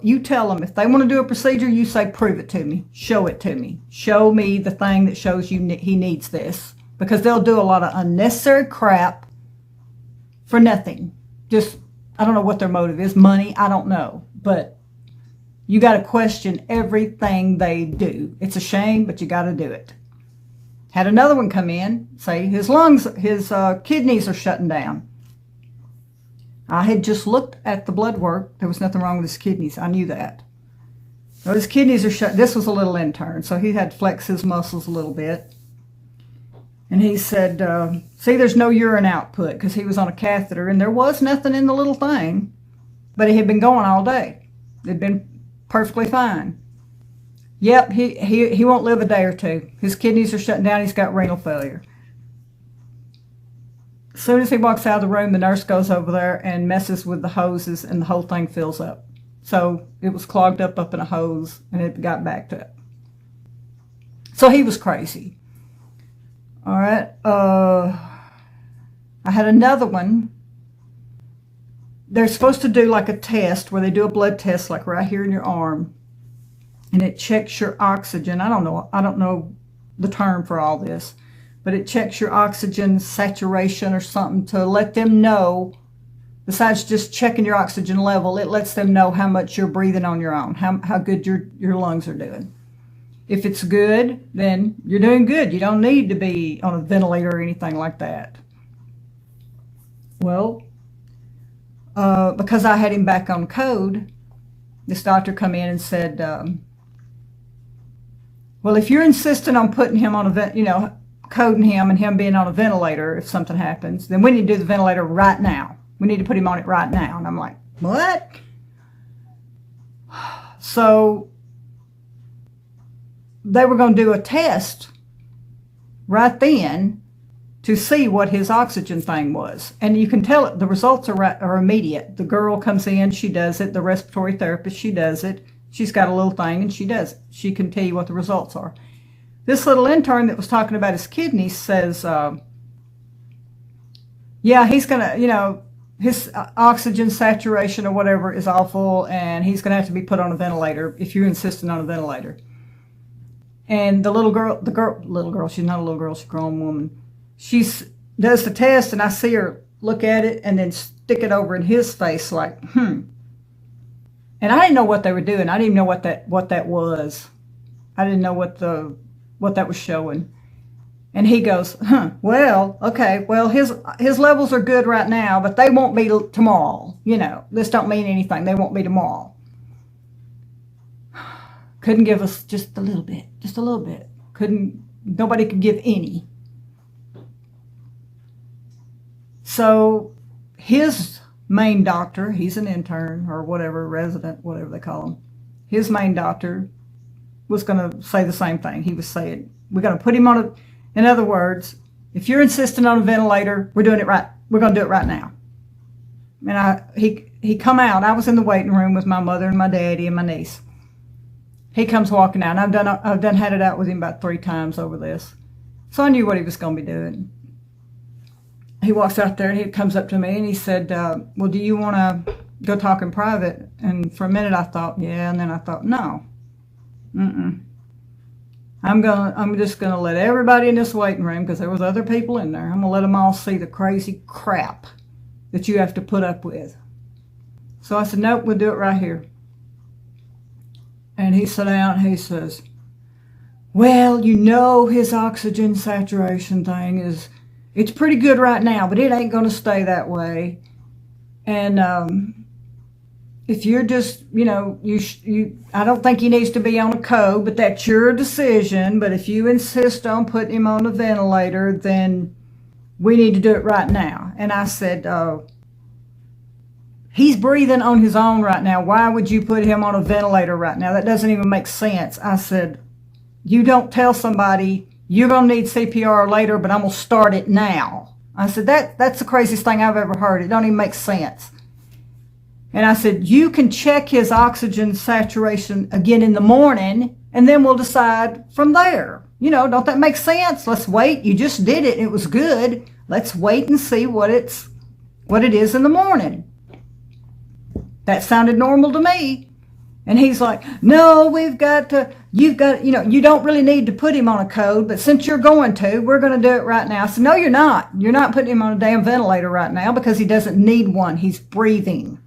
You tell them. If they want to do a procedure, you say, prove it to me. Show it to me. Show me the thing that shows you he needs this. Because they'll do a lot of unnecessary crap for nothing. Just, I don't know what their motive is. Money, I don't know. But you got to question everything they do. It's a shame, but you got to do it. Had another one come in, say his kidneys are shutting down. I had just looked at the blood work. There was nothing wrong with his kidneys. I knew that. So his kidneys are shut. This was a little intern, so he had to flex his muscles a little bit. And he said, see, there's no urine output, because he was on a catheter, and there was nothing in the little thing, but it had been going all day. It had been perfectly fine. Yep, he won't live a day or two. His kidneys are shutting down. He's got renal failure. As soon as he walks out of the room, the nurse goes over there and messes with the hoses, and the whole thing fills up. So it was clogged up in a hose, and it got backed up. So he was crazy. All right. I had another one. They're supposed to do like a test where they do a blood test like right here in your arm, and it checks your oxygen. I don't know the term for all this, but it checks your oxygen saturation or something to let them know, besides just checking your oxygen level, it lets them know how much you're breathing on your own, how good your lungs are doing. If it's good, then you're doing good. You don't need to be on a ventilator or anything like that. Well, because I had him back on code, this doctor come in and said, well, if you're insisting on putting him on coding him and him being on a ventilator if something happens, then we need to do the ventilator right now. We need to put him on it right now. And I'm like, what? So they were going to do a test right then to see what his oxygen thing was. And you can tell it, the results are immediate. The girl comes in, she does it. The respiratory therapist, she does it. She's got a little thing and she does it. She can tell you what the results are. This little intern that was talking about his kidneys says, yeah, he's going to, his oxygen saturation or whatever is awful, and he's going to have to be put on a ventilator if you're insisting on a ventilator. And the little girl, she's not a little girl, she's a grown woman. She does the test, and I see her look at it and then stick it over in his face like, And I didn't know what they were doing. I didn't even know what that was. I didn't know what that was showing. And he goes, well, okay, well, his levels are good right now, but they won't be tomorrow. This don't mean anything. They won't be tomorrow. Couldn't give us just a little bit. Nobody could give any. So his main doctor, he's an intern or whatever, resident, whatever they call him. His main doctor was going to say the same thing. He was saying, we're going to put him on in other words, if you're insisting on a ventilator, we're doing it right. We're going to do it right now. And he come out. I was in the waiting room with my mother and my daddy and my niece. he comes walking out. And I've done had it out with him about 3 times over this. So I knew what he was going to be doing. He walks out there and he comes up to me and he said, well, do you want to go talk in private? And for a minute I thought, yeah, and then I thought, no. I'm just gonna let everybody in this waiting room, because there was other people in there, I'm gonna let them all see the crazy crap that you have to put up with. So I said, nope, we'll do it right here. And he sat down and he says, well, you know, his oxygen saturation thing it's pretty good right now, but it ain't gonna stay that way. And if you're just, you know, I don't think he needs to be on a code, but that's your decision. But if you insist on putting him on a ventilator, then we need to do it right now. And I said, he's breathing on his own right now. Why would you put him on a ventilator right now? That doesn't even make sense. I said, you don't tell somebody you're going to need CPR later, but I'm going to start it now. I said, that's the craziest thing I've ever heard. It don't even make sense. And I said, you can check his oxygen saturation again in the morning, and then we'll decide from there. You know, don't that make sense? Let's wait. You just did it. It was good. Let's wait and see what it is in the morning. That sounded normal to me. And he's like, no, you know, you don't really need to put him on a code, but since you're going to, we're going to do it right now. I said, no, you're not. You're not putting him on a damn ventilator right now because he doesn't need one. He's breathing.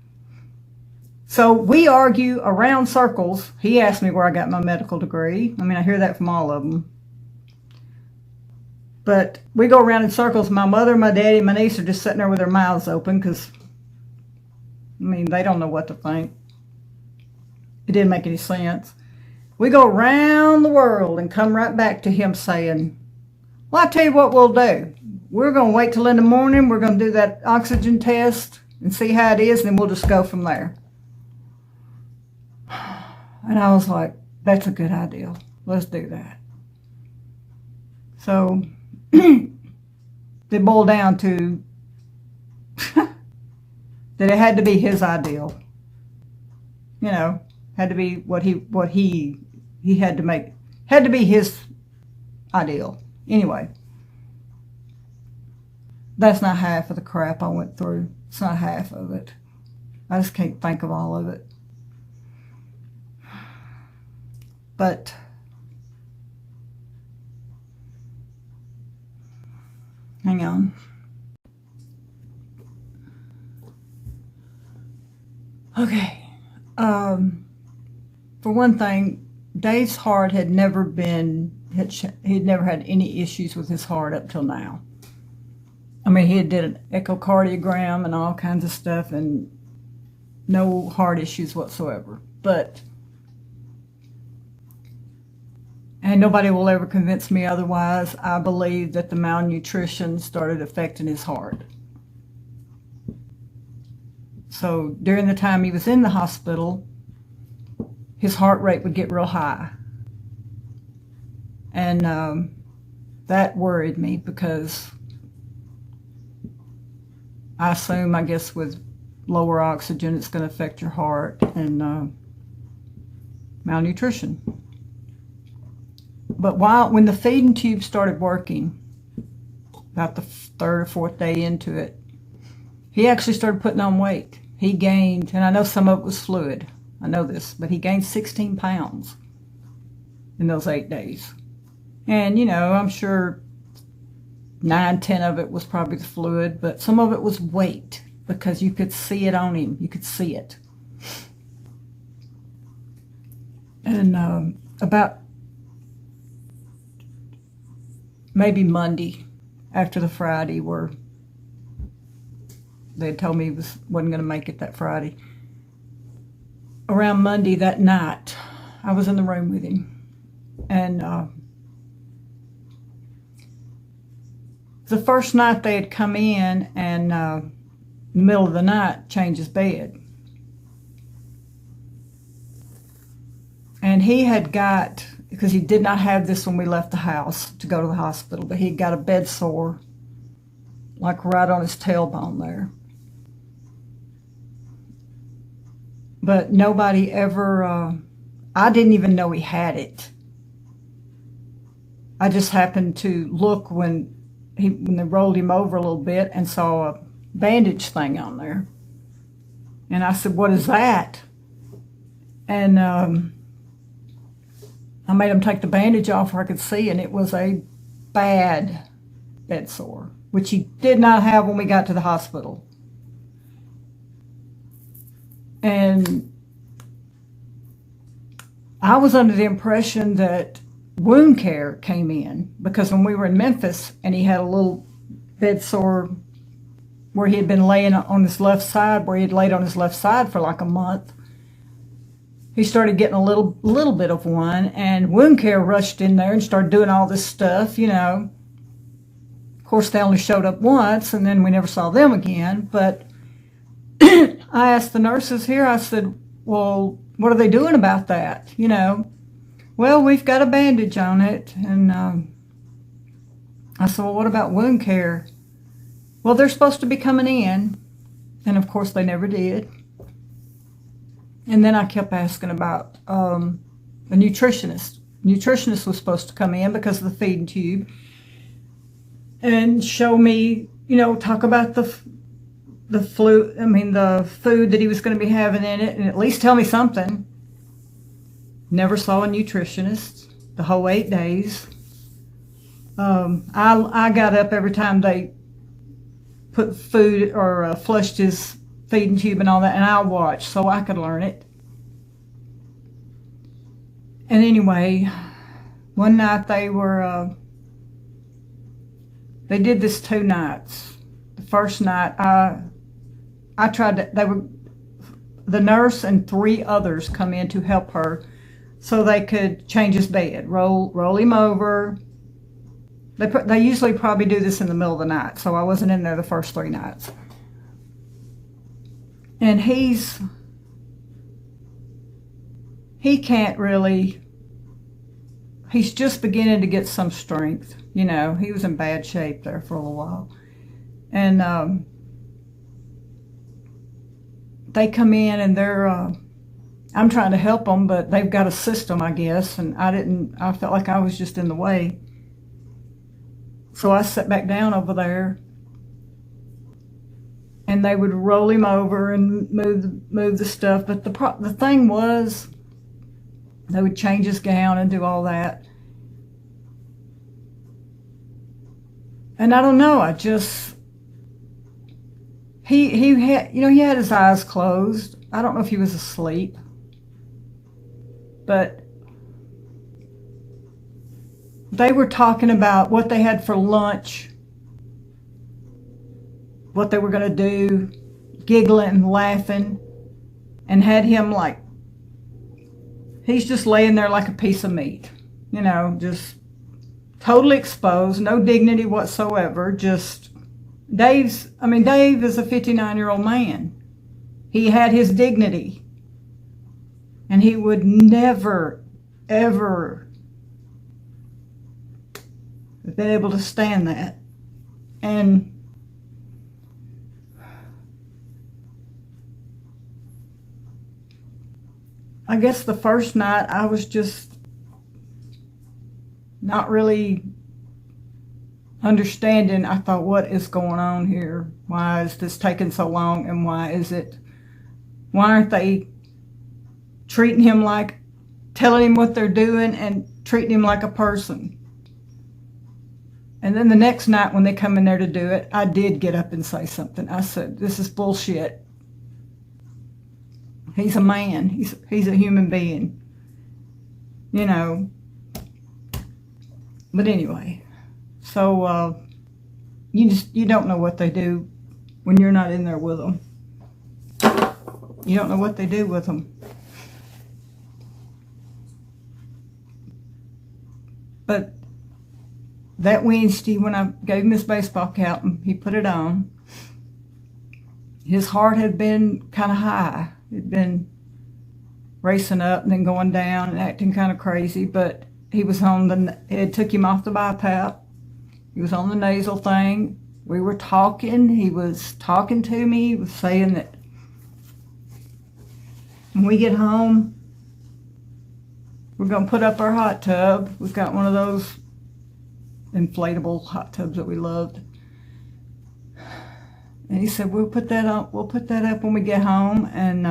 So we argue around circles. He asked me where I got my medical degree. I mean, I hear that from all of them. But we go around in circles. My mother, my daddy, and my niece are just sitting there with their mouths open because, I mean, they don't know what to think. It didn't make any sense. We go around the world and come right back to him saying, well, I tell you what we'll do. We're going to wait till in the morning. We're going to do that oxygen test and see how it is, and then we'll just go from there. And I was like, that's a good idea. Let's do that. So they boiled down to that it had to be his ideal. You know, had to be what he had to make, had to be his ideal. Anyway, that's not half of the crap I went through. It's not half of it. I just can't think of all of it. But hang on. Okay. For one thing, Dave's heart had never he'd never had any issues with his heart up till now. I mean, he did an echocardiogram and all kinds of stuff and no heart issues whatsoever. And nobody will ever convince me otherwise. I believe that the malnutrition started affecting his heart. So during the time he was in the hospital, his heart rate would get real high. And that worried me because I assume, I guess, with lower oxygen, it's going to affect your heart and malnutrition. But when the feeding tube started working, about the 3rd or 4th day into it, he actually started putting on weight. He gained, and I know some of it was fluid, I know this, but he gained 16 pounds in those 8 days. And, you know, I'm sure 9, 10 of it was probably the fluid, but some of it was weight because you could see it on him. You could see it. And about maybe Monday after the Friday where they had told me he wasn't going to make it that Friday. Around Monday that night, I was in the room with him. And the first night they had come in and in the middle of the night changed his bed. And he had got, because he did not have this when we left the house to go to the hospital, but he got a bed sore, like right on his tailbone there. But nobody ever I didn't even know he had it. I just happened to look when they rolled him over a little bit and saw a bandage thing on there. And I said, "What is that?" And I made him take the bandage off where I could see, and it was a bad bed sore, which he did not have when we got to the hospital. And I was under the impression that wound care came in, because when we were in Memphis and he had a little bed sore where he had been laying on his left side, where he had laid on his left side for like a month, he started getting a little bit of one, and wound care rushed in there and started doing all this stuff, you know. Of course, they only showed up once, and then we never saw them again. But I asked the nurses here, I said, "Well, what are they doing about that?" You know, "Well, we've got a bandage on it." And I said, "Well, what about wound care?" "Well, they're supposed to be coming in." And of course, they never did. And then I kept asking about a nutritionist. Nutritionist was supposed to come in because of the feeding tube and show me, you know, talk about the food that he was going to be having in it, and at least tell me something. Never saw a nutritionist the whole 8 days. I got up every time they put food or flushed his feeding tube and all that, and I watched so I could learn it. And anyway, one night they did this 2 nights. The first night I tried to, the nurse and 3 others come in to help her so they could change his bed, roll him over. They usually probably do this in the middle of the night, so I wasn't in there the first 3 nights. And he can't really, he's just beginning to get some strength. You know, he was in bad shape there for a little while. And they come in and I'm trying to help them, but they've got a system, I guess, and I felt like I was just in the way. So I sat back down over there, and they would roll him over and move the stuff. But the thing was, they would change his gown and do all that. And I don't know, he had his eyes closed. I don't know if he was asleep, but they were talking about what they had for lunch, what they were going to do, giggling and laughing, and had him like, he's just laying there like a piece of meat, you know, just totally exposed, no dignity whatsoever. Just Dave is a 59-year-old man. He had his dignity, and he would never, ever have been able to stand that. And I guess the first night I was just not really understanding. I thought, what is going on here? Why is this taking so long? And why aren't they treating him like, telling him what they're doing and treating him like a person? And then the next night when they come in there to do it, I did get up and say something. I said, "This is bullshit. He's a man. He's a human being, you know." But anyway, so you don't know what they do when you're not in there with them. You don't know what they do with them. But that Wednesday, when I gave him his baseball cap and he put it on, his heart had been kind of high. It'd been racing up and then going down and acting kind of crazy, but it took him off the BiPAP. He was on the nasal thing. We were talking. He was talking to me. He was saying that when we get home, we're going to put up our hot tub. We've got one of those inflatable hot tubs that we loved. And he said, we'll put that up when we get home. And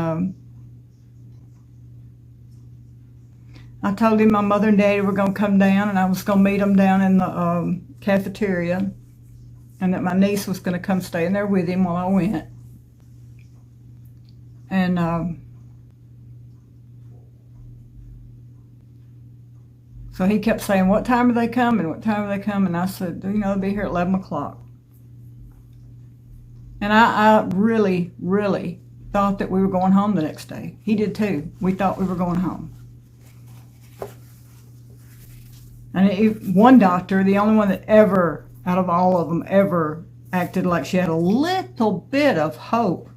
I told him my mother and daddy were going to come down, and I was going to meet them down in the cafeteria, and that my niece was going to come stay in there with him while I went. And so he kept saying, what time are they coming? What time are they coming? I said, they'll be here at 11 o'clock. And I really, really thought that we were going home the next day. He did too. We thought we were going home. And one doctor, the only one that ever, out of all of them, ever acted like she had a little bit of hope,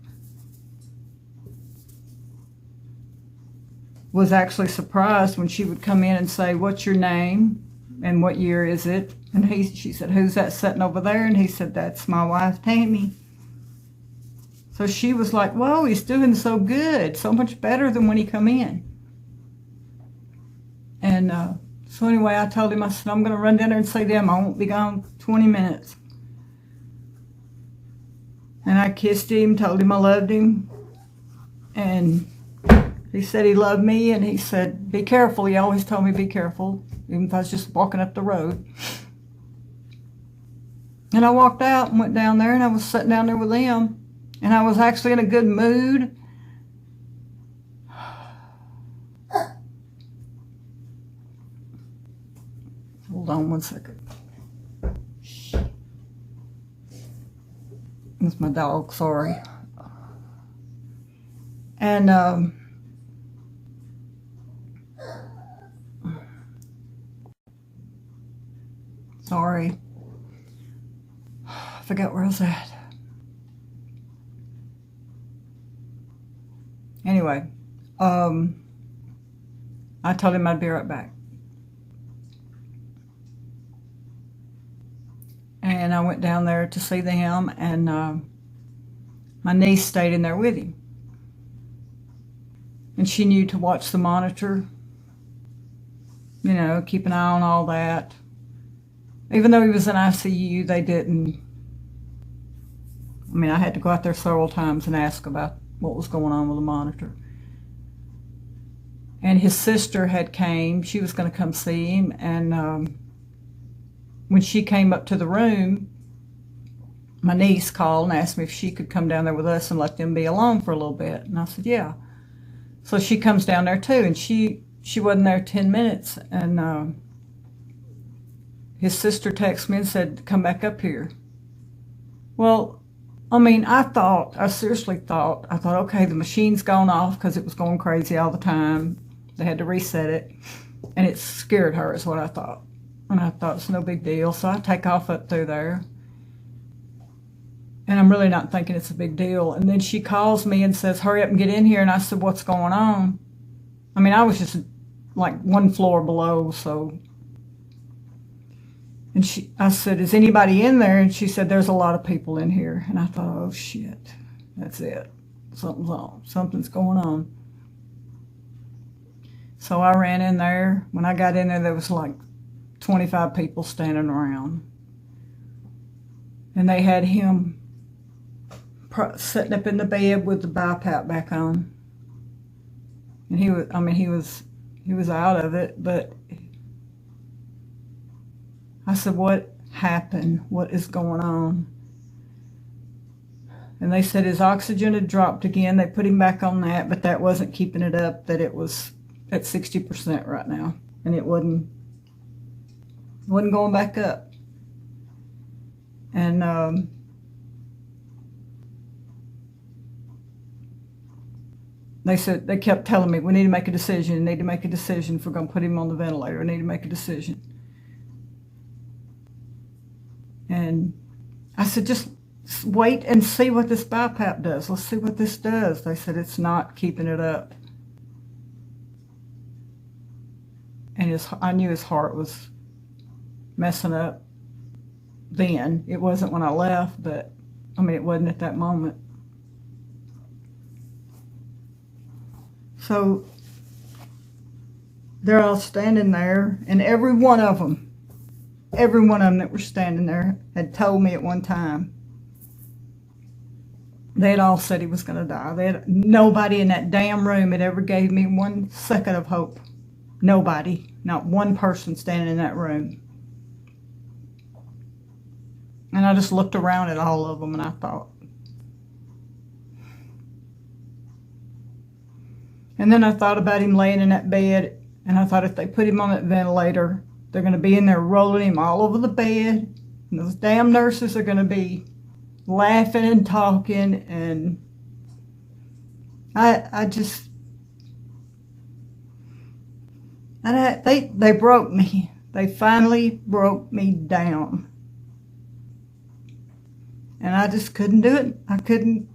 was actually surprised when she would come in and say, what's your name and what year is it? And she said, who's that sitting over there? And he said, that's my wife, Tammy. So she was like, whoa, he's doing so good, so much better than when he come in. And so anyway, I told him, I said, I'm going to run down there and see them. I won't be gone 20 minutes. And I kissed him, told him I loved him. And he said he loved me, and he said, be careful. He always told me, be careful, even if I was just walking up the road. And I walked out and went down there, and I was sitting down there with them. And I was actually in a good mood. Hold on one second. That's my dog, sorry. And sorry. I forgot where I was at. Anyway, I told him I'd be right back. And I went down there to see them, and my niece stayed in there with him. And she knew to watch the monitor, keep an eye on all that. Even though he was in ICU, they didn't. I had to go out there several times and ask about what was going on with the monitor. And his sister had came. She was going to come see him, and when she came up to the room, my niece called and asked me if she could come down there with us and let them be alone for a little bit. And I said, yeah. So she comes down there too, and she wasn't there 10 minutes. And his sister texted me and said, come back up here. Well, I seriously thought, okay, the machine's gone off because it was going crazy all the time. They had to reset it, and it scared her is what I thought. And I thought, it's no big deal. So I take off up through there, and I'm really not thinking it's a big deal. And then she calls me and says, hurry up and get in here. And I said, what's going on? I was just like one floor below, so. And I said, is anybody in there? And she said, there's a lot of people in here. And I thought, oh shit, that's it. Something's on. Something's going on. So I ran in there. When I got in there was like 25 people standing around. And they had him sitting up in the bed with the BiPAP back on. And he was out of it, but I said, what happened? What is going on? And they said his oxygen had dropped again. They put him back on that, but that wasn't keeping it up, that it was at 60% right now. And it wasn't going back up. And they kept telling me, we need to make a decision. We need to make a decision if we're going to put him on the ventilator. We need to make a decision. And I said, just wait and see what this BiPAP does. Let's see what this does. They said, it's not keeping it up. And I knew his heart was messing up then. It wasn't when I left, but it wasn't at that moment. So they're all standing there, and every one of them that were standing there had told me at one time. They had all said he was going to die. Nobody in that damn room had ever gave me 1 second of hope. Nobody. Not one person standing in that room. And I just looked around at all of them and I thought. And then I thought about him laying in that bed, and I thought if they put him on that ventilator, they're going to be in there rolling him all over the bed. And those damn nurses are going to be laughing and talking, and they broke me. They finally broke me down. And I just couldn't do it. I couldn't.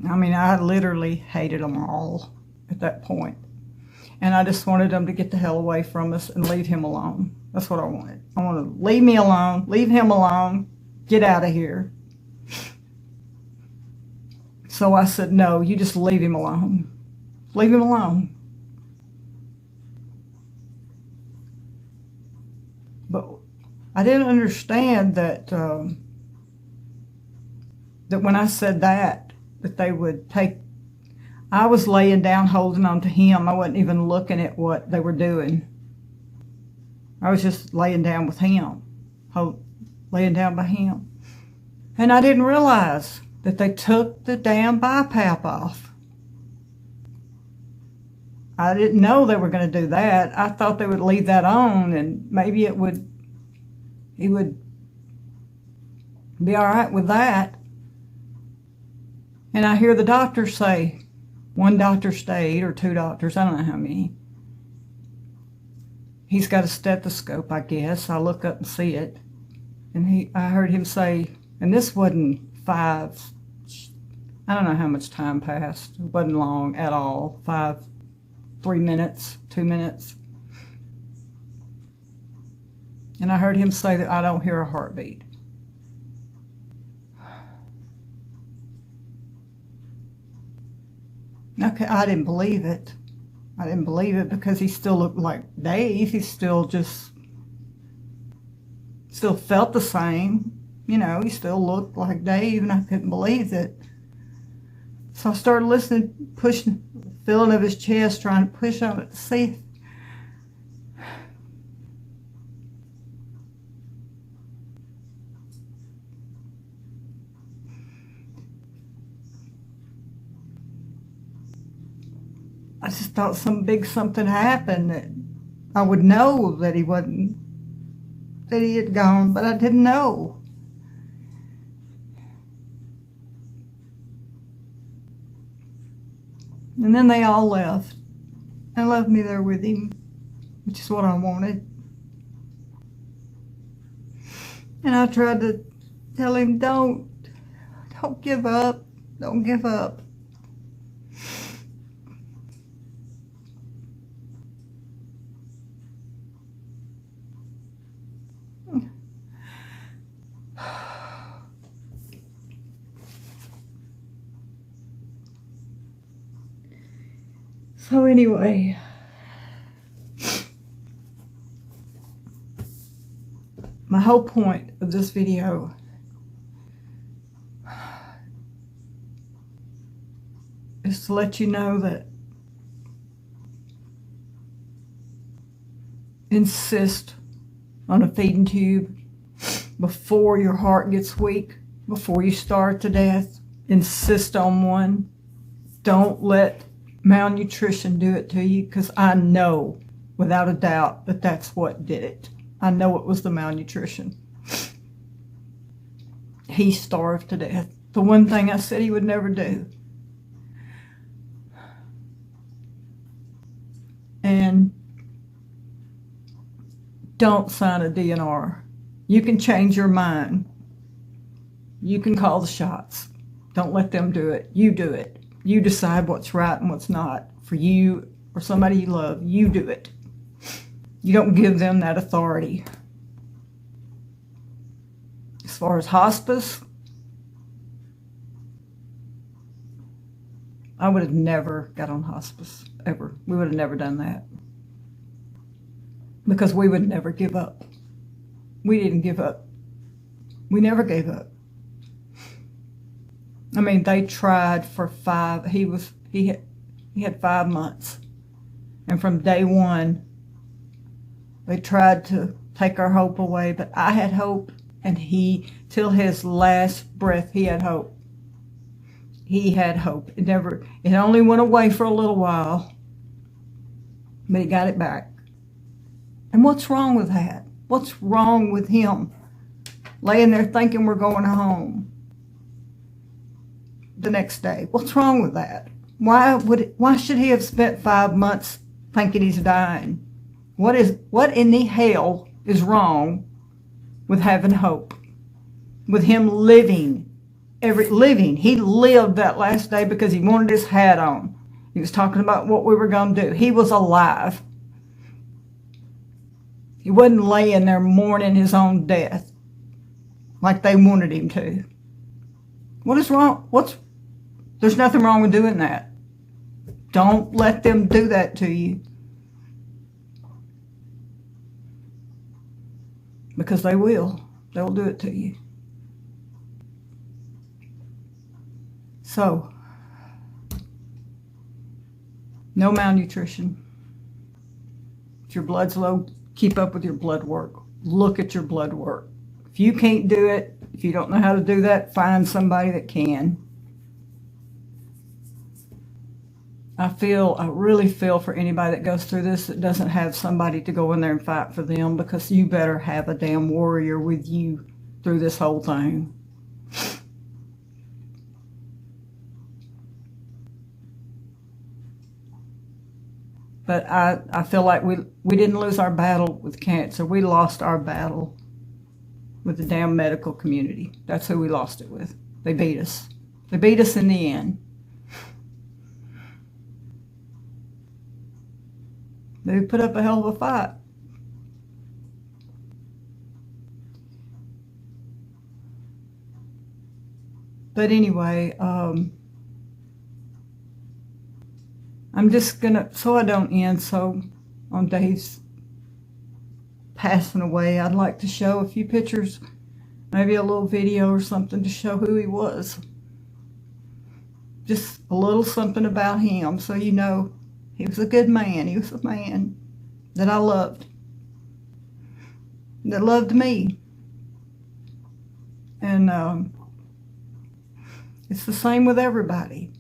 I mean, I literally hated them all at that point. And I just wanted them to get the hell away from us and leave him alone. That's what I wanted. I wanted to leave me alone, leave him alone, get out of here. So I said, no, you just leave him alone. Leave him alone. But I didn't understand that that when I said that they would take. I was laying down holding on to him. I wasn't even looking at what they were doing. I was just laying down with him, laying down by him. And I didn't realize that they took the damn BiPAP off. I didn't know they were going to do that. I thought they would leave that on, and maybe he would be all right with that. And I hear the doctor say, one doctor stayed, or 2 doctors, I don't know how many. He's got a stethoscope, I guess. I look up and see it. And I heard him say, and this wasn't 5, I don't know how much time passed. It wasn't long at all. 3 minutes, 2 minutes. And I heard him say that I don't hear a heartbeat. Okay, I didn't believe it. I didn't believe it because he still looked like Dave. He still felt the same. You know, he still looked like Dave, and I couldn't believe it. So I started listening, pushing, feeling of his chest, trying to push on it to see. I just thought some big something happened that I would know that he had gone, but I didn't know. And then they all left and left me there with him, which is what I wanted. And I tried to tell him, don't give up, don't give up. So anyway, my whole point of this video is to let you know that insist on a feeding tube before your heart gets weak, before you starve to death. Insist on one. Don't let malnutrition do it to you, because I know without a doubt that that's what did it. I know it was the malnutrition. He starved to death. The one thing I said he would never do. And don't sign a DNR. You can change your mind. You can call the shots. Don't let them do it. You do it. You decide what's right and what's not for you or somebody you love. You do it. You don't give them that authority. As far as hospice, I would have never got on hospice, ever. We would have never done that. Because we would never give up. We didn't give up. We never gave up. I mean, they tried for he had 5 months. And from day one, they tried to take our hope away, but I had hope, and till his last breath, he had hope. He had hope. It only went away for a little while, but he got it back. And what's wrong with that? What's wrong with him laying there thinking we're going home the next day? What's wrong with that? Why should he have spent 5 months thinking he's dying? What in the hell is wrong with having hope? With him living? He lived that last day because he wanted his hat on. He was talking about what we were going to do. He was alive. He wasn't laying there mourning his own death like they wanted him to. What is wrong? There's nothing wrong with doing that. Don't let them do that to you. Because they will. They'll do it to you. So, no malnutrition. If your blood's low, keep up with your blood work. Look at your blood work. If you can't do it, if you don't know how to do that, find somebody that can. I really feel for anybody that goes through this that doesn't have somebody to go in there and fight for them, because you better have a damn warrior with you through this whole thing. But I feel like we didn't lose our battle with cancer. We lost our battle with the damn medical community. That's who we lost it with. They beat us. They beat us in the end. They put up a hell of a fight. But anyway, I'm just gonna, so I don't end, so on Dave's passing away, I'd like to show a few pictures, maybe a little video or something to show who he was. Just a little something about him, so you know he was a good man. He was a man that I loved, that loved me. And it's the same with everybody.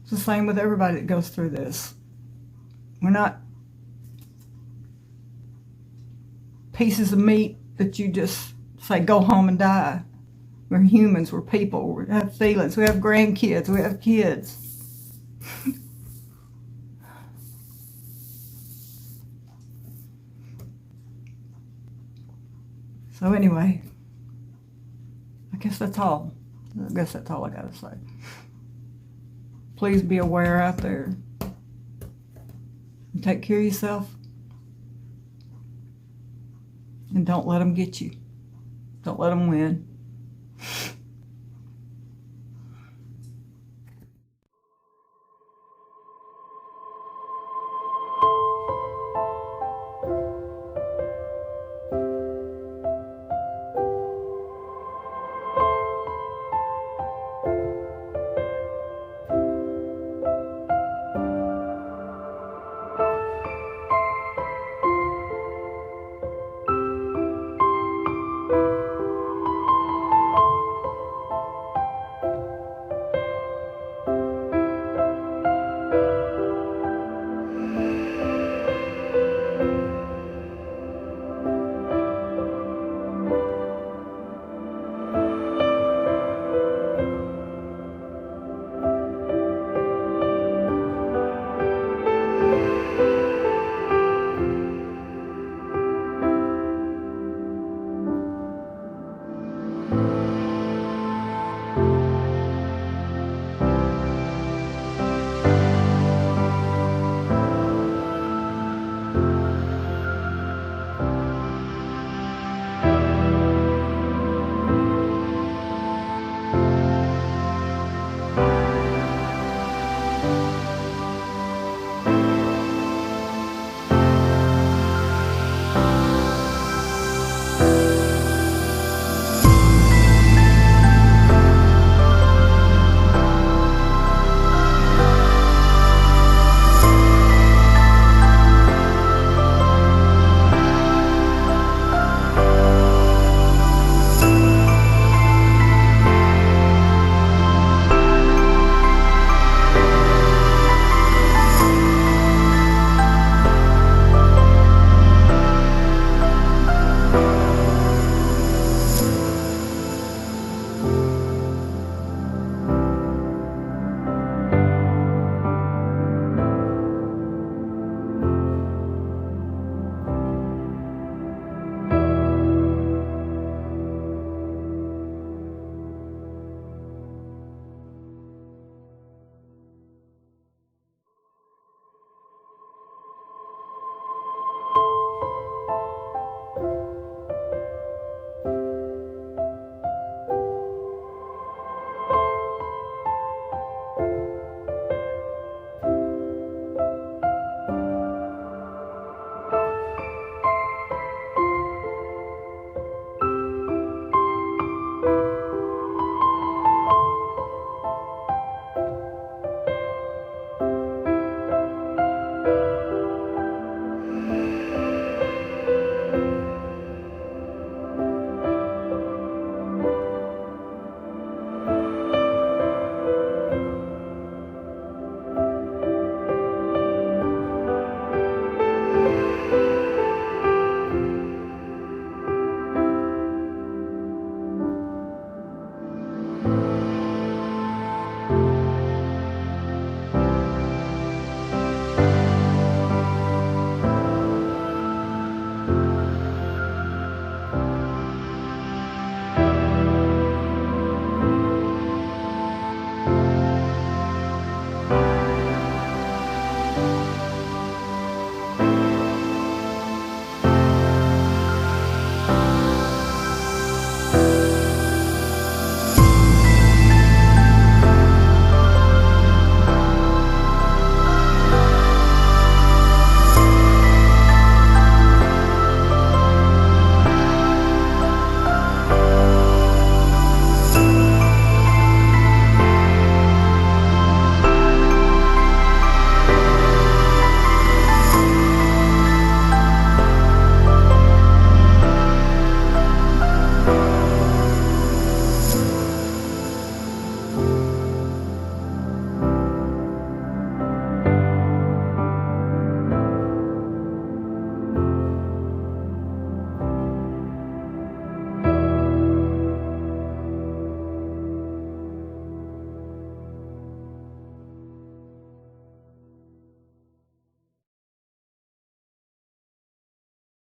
It's the same with everybody that goes through this. We're not pieces of meat that you just say, go home and die. We're humans, we're people, we have feelings, we have grandkids, we have kids. So anyway, I guess that's all. I guess that's all I gotta say. Please be aware out there. And take care of yourself. And don't let them get you. Don't let them win.